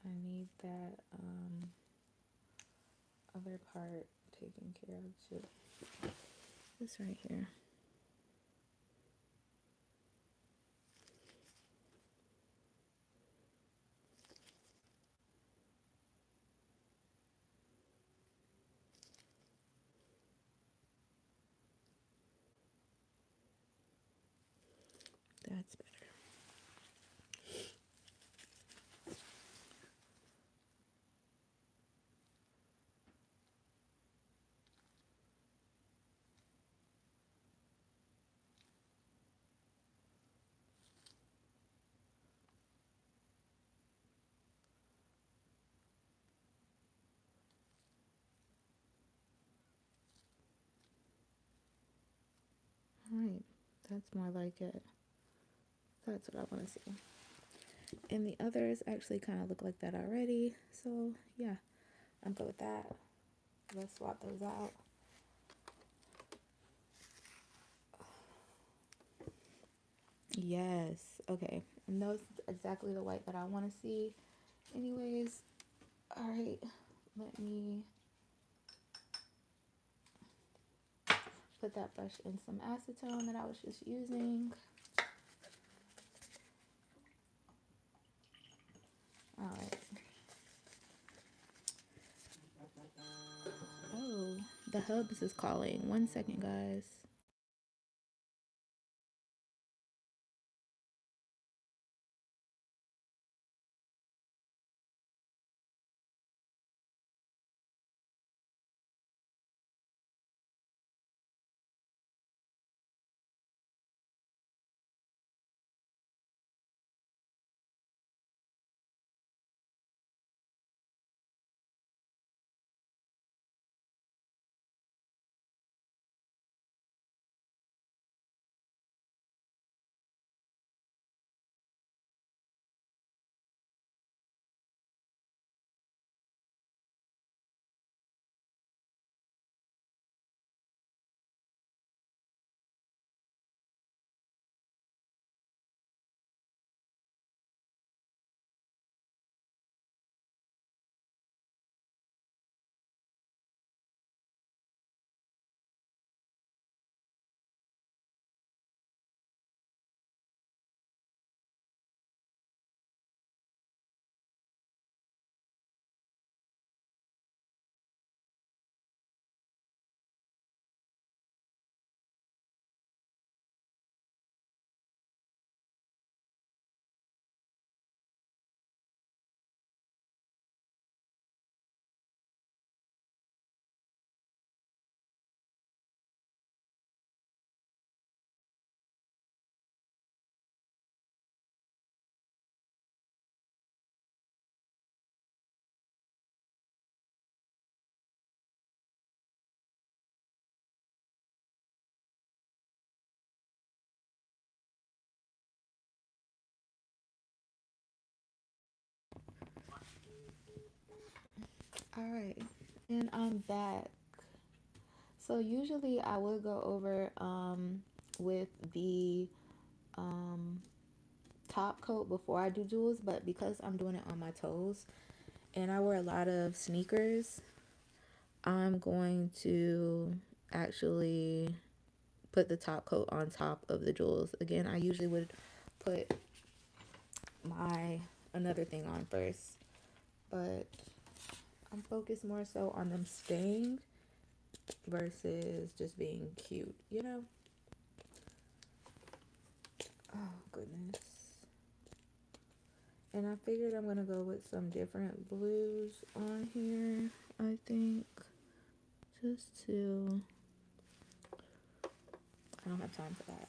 I need that other part taken care of too. This right here. That's better. All right, that's more like it. That's what I want to see. And the others actually kind of look like that already. So yeah, I'm good with that. Let's swap those out. Yes. Okay. And those exactly the white that I want to see. Anyways, all right. Let me put that brush in some acetone that I was just using. All right. Oh, the hubs is calling. 1 second, guys. All right. And I'm back. So usually I would go over with the um top coat before I do jewels, but because I'm doing it on my toes and I wear a lot of sneakers, I'm going to actually put the top coat on top of the jewels. Again, I usually would put my another thing on first, but I'm focused more so on them staying versus just being cute, you know? Oh, goodness. And I figured I'm gonna go with some different blues on here, I think. Just to, I don't have time for that.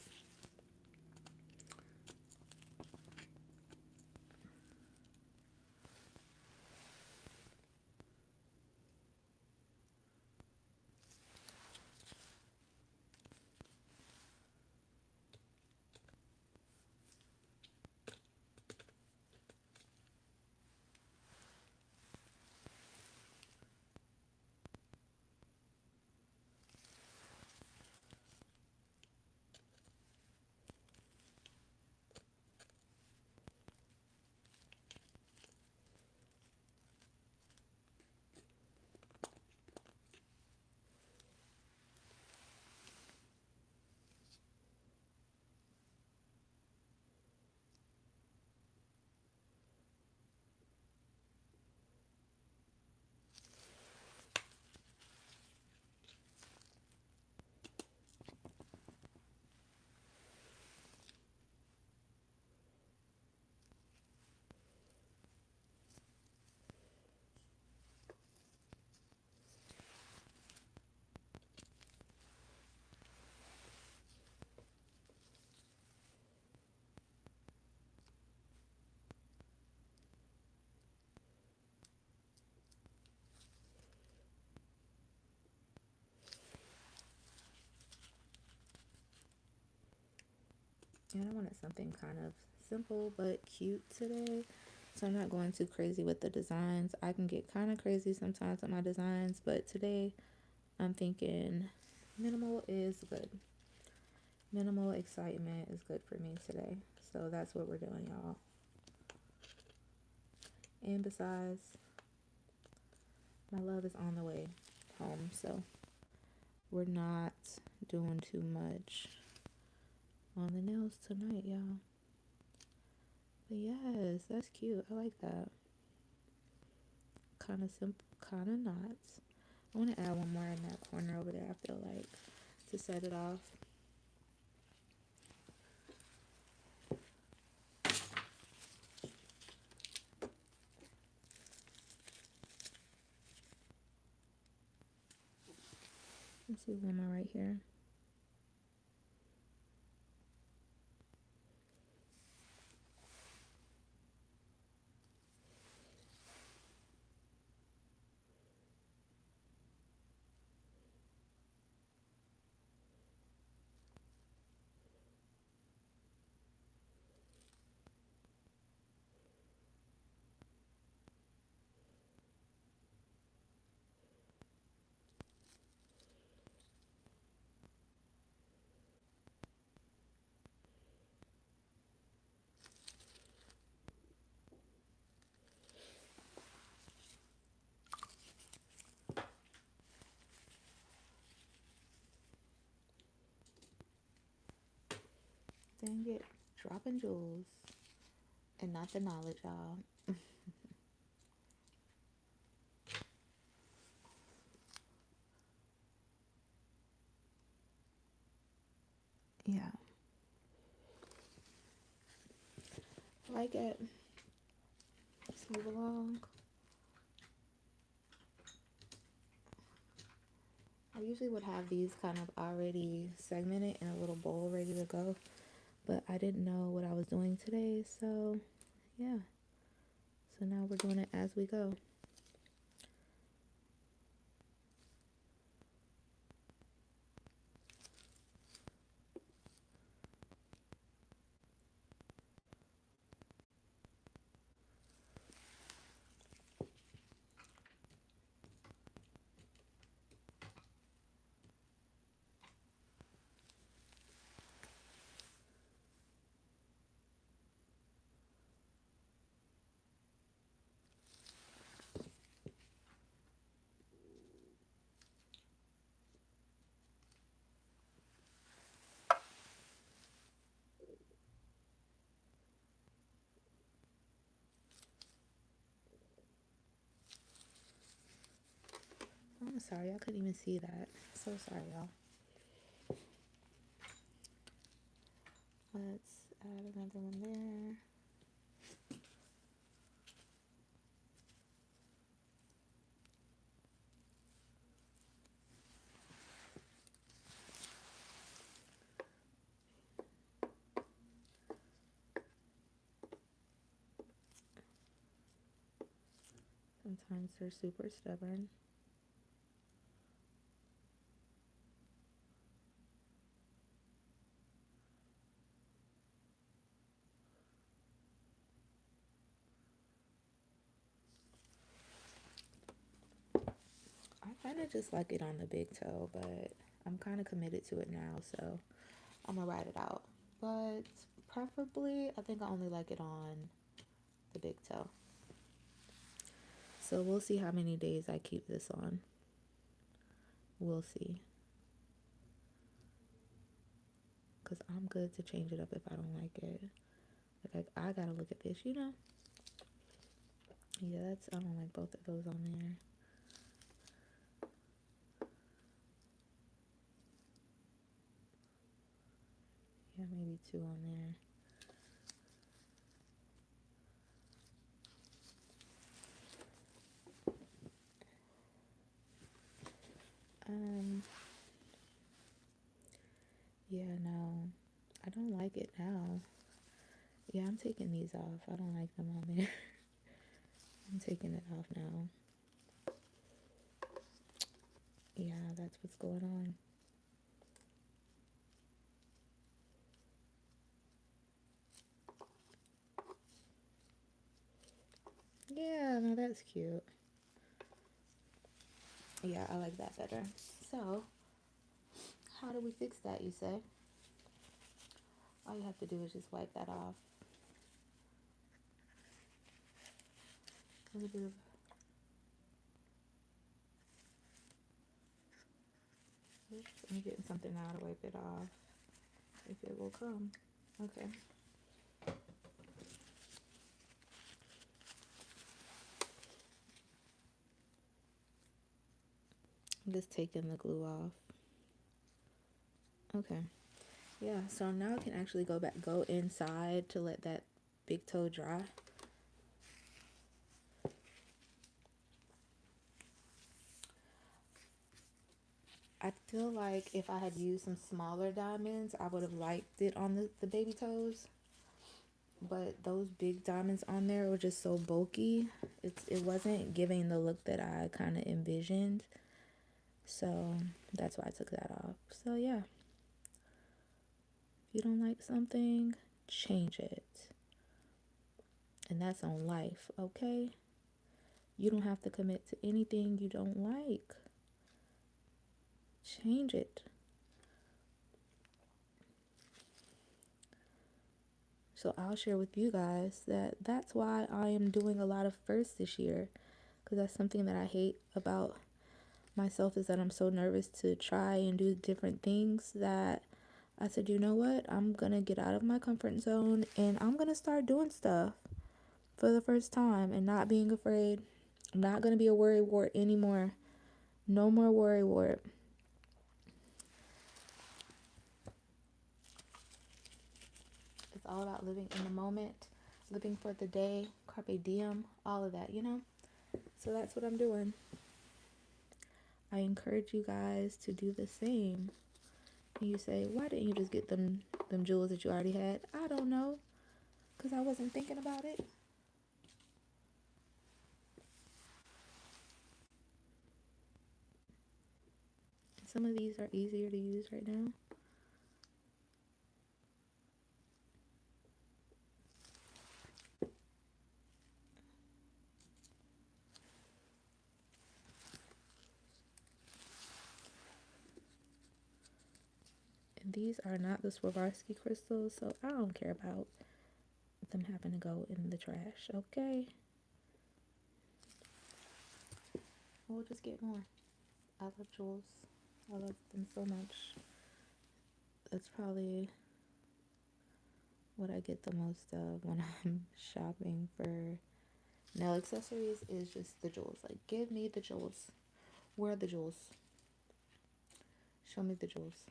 And I wanted something kind of simple but cute today. So I'm not going too crazy with the designs. I can get kind of crazy sometimes with my designs, but today I'm thinking minimal is good. Minimal excitement is good for me today. So that's what we're doing, y'all. And besides, my love is on the way home, so we're not doing too much on the nails tonight, y'all. But yes, that's cute. I like that. Kind of simple, kind of not. I want to add one more in that corner over there, I feel like, to set it off. Let's do one more right here. Dang it, dropping jewels. And not the knowledge, y'all. Yeah. I like it. Let's move along. I usually would have these kind of already segmented in a little bowl ready to go, but I didn't know what I was doing today, so yeah. So now we're doing it as we go. I'm sorry, I couldn't even see that. So sorry, y'all. Let's add another one there. Sometimes they're super stubborn. I kind of just like it on the big toe, but I'm kind of committed to it now, so I'm gonna ride it out. But preferably, I think I only like it on the big toe. So we'll see how many days I keep this on. We'll see. Because I'm good to change it up if I don't like it. Like, I gotta look at this, you know? Yeah, I don't like both of those on there. Yeah, maybe two on there. Yeah, no, I don't like it now. Yeah, I'm taking these off. I don't like them on there. I'm taking it off now. Yeah, that's what's going on. Yeah, no, that's cute. Yeah, I like that better. So, how do we fix that, you say? All you have to do is just wipe that off. A little bit of, I'm getting something now to wipe it off. If it will come. Okay. I'm just taking the glue off. Okay. Yeah, so now I can actually go inside to let that big toe dry. I feel like if I had used some smaller diamonds, I would have liked it on the baby toes. But those big diamonds on there were just so bulky. It wasn't giving the look that I kind of envisioned. So that's why I took that off. So yeah, if you don't like something, change it. And that's on life, okay? You don't have to commit to anything you don't like. Change it. So I'll share with you guys that that's why I am doing a lot of firsts this year, because that's something that I hate about myself, is that I'm so nervous to try and do different things that I said, you know what? I'm going to get out of my comfort zone and I'm going to start doing stuff for the first time and not being afraid. I'm not going to be a worry wart anymore. No more worry wart. It's all about living in the moment, living for the day, carpe diem, all of that, you know? So that's what I'm doing. I encourage you guys to do the same. And you say, why didn't you just get them jewels that you already had? I don't know, because I wasn't thinking about it. Some of these are easier to use right now. And these are not the Swarovski crystals, so I don't care about them having to go in the trash, okay? We'll just get more. I love jewels. I love them so much. That's probably what I get the most of when I'm shopping for nail accessories, is just the jewels. Like, give me the jewels. Where are the jewels? Show me the jewels.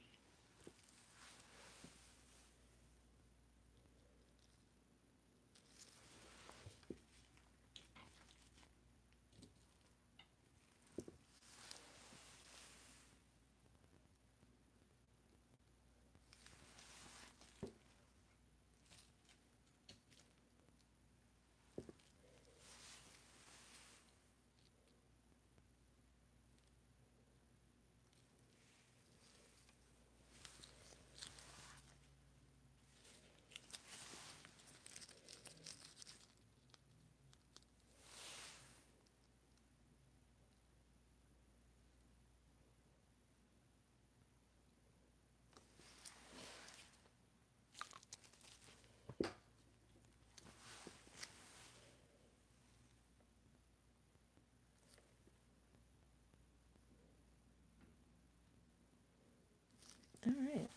All right.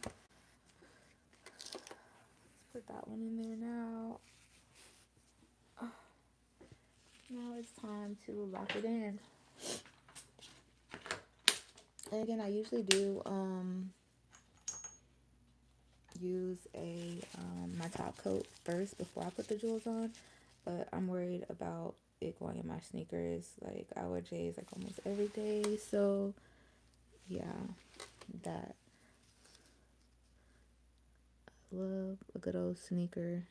Let's put that one in there now. Now it's time to lock it in. And again, I usually do use a my top coat first before I put the jewels on, but I'm worried about it going in my sneakers. Like, I wear J's like almost every day, so yeah, that. I love a good old sneaker.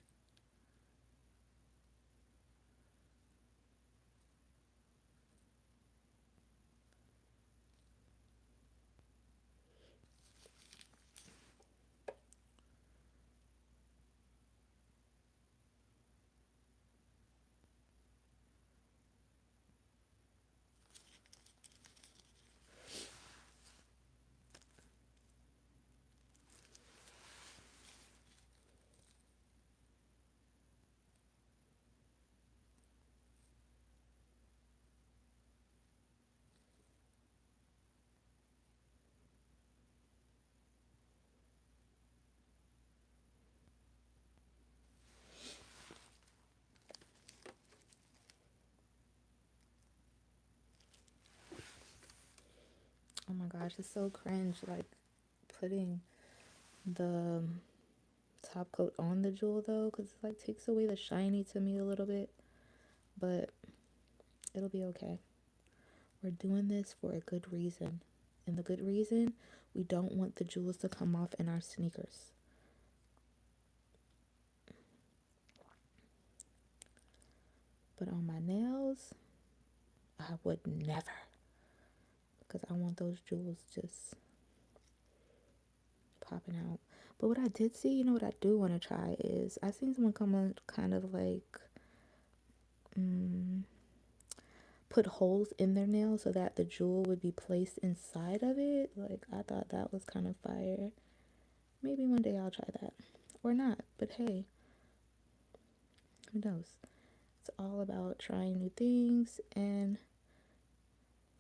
gosh, it's so cringe, like putting the top coat on the jewel though, because it like takes away the shiny to me a little bit, but it'll be okay. We're doing this for a good reason. And the good reason, we don't want the jewels to come off in our sneakers. But on my nails, I would never, because I want those jewels just popping out. But what I did see, you know what I do want to try is I seen someone come on kind of like put holes in their nail so that the jewel would be placed inside of it. Like I thought that was kind of fire. Maybe one day I'll try that. Or not. But hey, who knows? It's all about trying new things and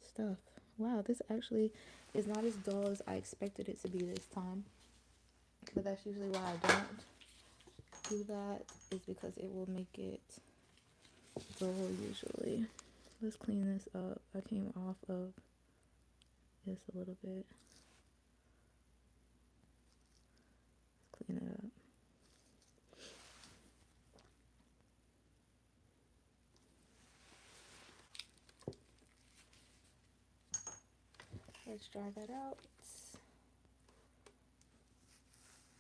stuff. Wow, this actually is not as dull as I expected it to be this time. But that's usually why I don't do that, is because it will make it dull usually. Let's clean this up. I came off of this a little bit. Let's clean it up. Let's dry that out.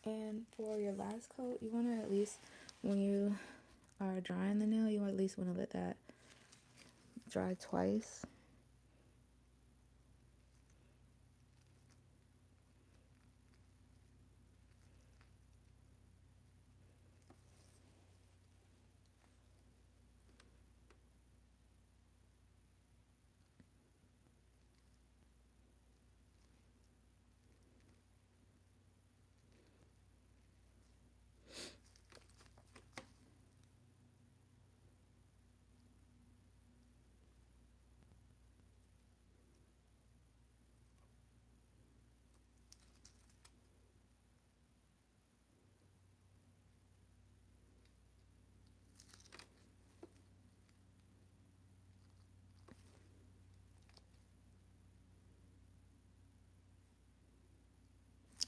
And for your last coat, you want to at least, when you are drying the nail, you at least want to let that dry twice.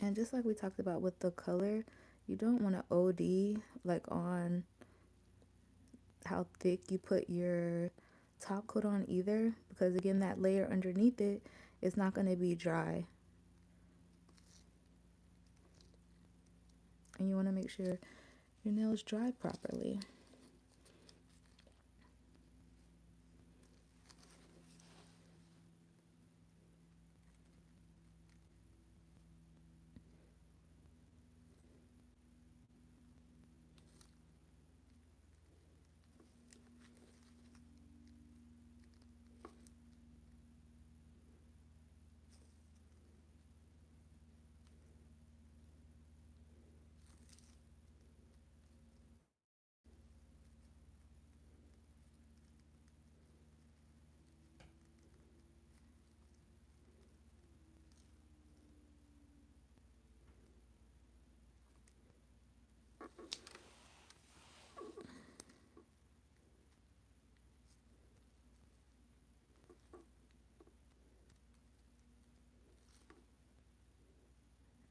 And just like we talked about with the color, you don't want to OD like on how thick you put your top coat on either, because again, that layer underneath it is not going to be dry. And you want to make sure your nails dry properly.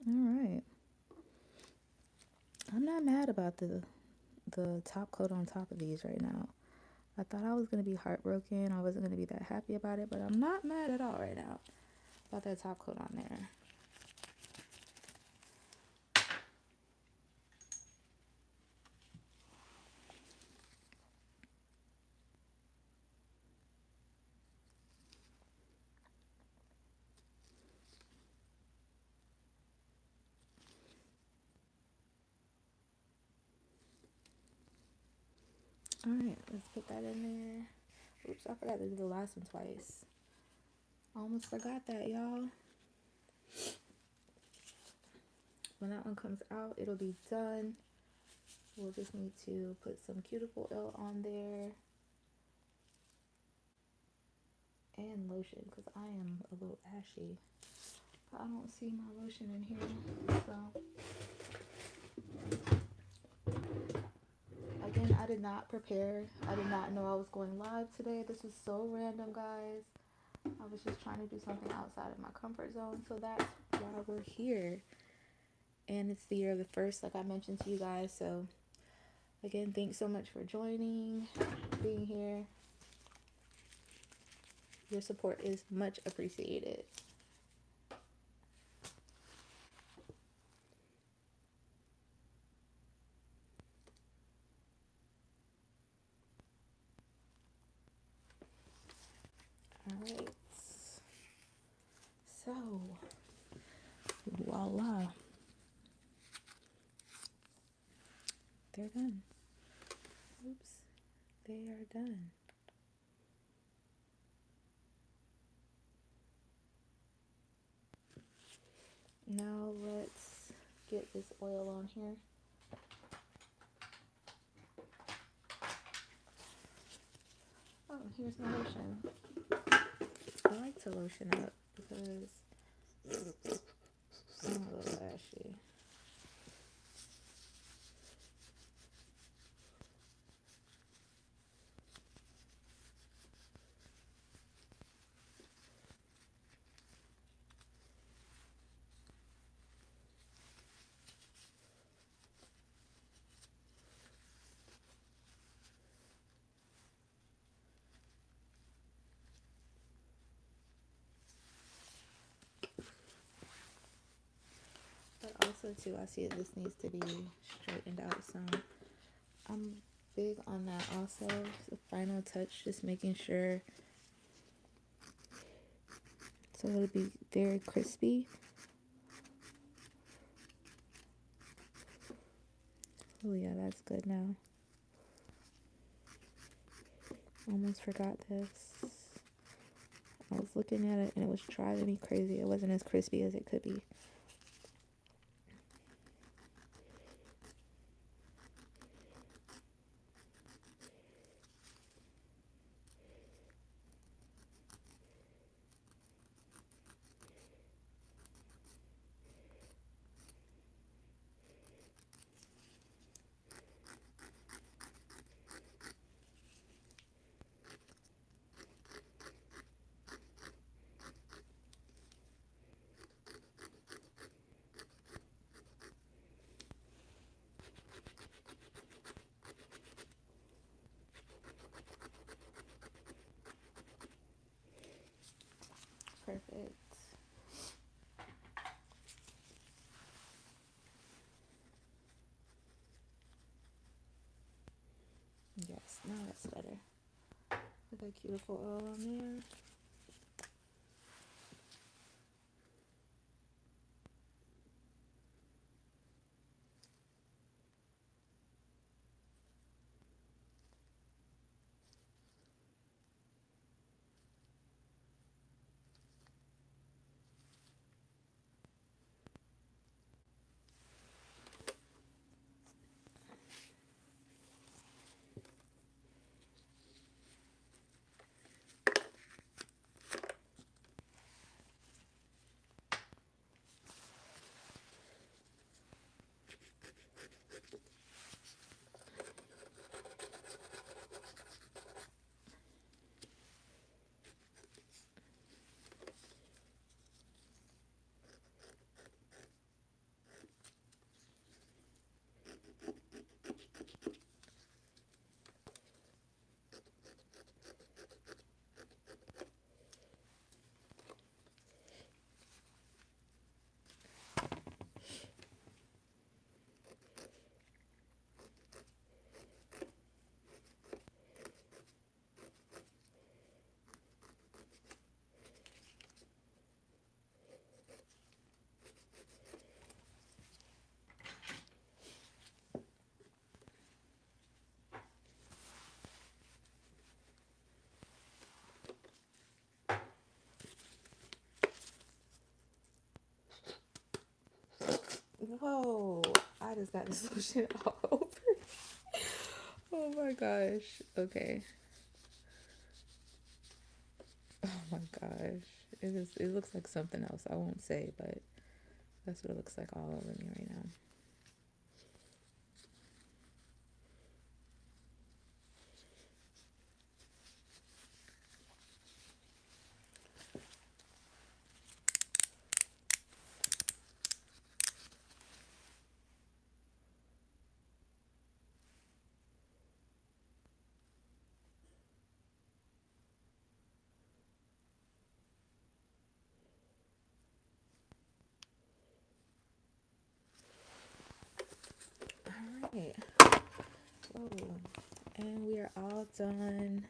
All right. I'm not mad about the top coat on top of these right now. I thought I was going to be heartbroken. I wasn't going to be that happy about it, but I'm not mad at all right now about that top coat on there. All right, let's put that in there. Oops, I forgot to do the last one twice. Almost forgot that, y'all. When that one comes out, it'll be done. We'll just need to put some cuticle oil on there and lotion, because I am a little ashy. I don't see my lotion in here, so again, I did not prepare. I did not know I was going live today. This was so random, guys. I I was just trying to do something outside of my comfort zone. So that's why we're here. And it's the year of the first, like I mentioned to you guys. So, again, thanks so much for joining, being here. Your support is much appreciated. All right. So, voila. They're done. Oops. They are done. Now let's get this oil on here. Oh, here's my lotion. I like to lotion up because I'm a little ashy. But also too, I see this needs to be straightened out some. I'm big on that also. The final touch, just making sure so it'll be very crispy. Oh yeah, that's good now. Almost forgot this. I was looking at it and it was driving me crazy. It wasn't as crispy as it could be. Perfect. Yes, now that's better. Put that cuticle oil on there. Whoa, I just got this lotion all over. Oh my gosh. Okay. Oh my gosh. It looks like something else. I won't say, but that's what it looks like all over me right now. right. Whoa. And we are all done.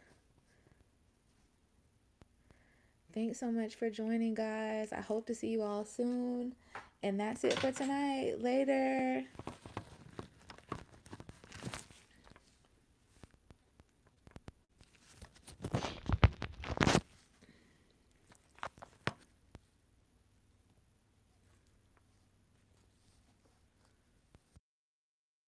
Thanks so much for joining, guys. I hope to see you all soon. And that's it for tonight. Later.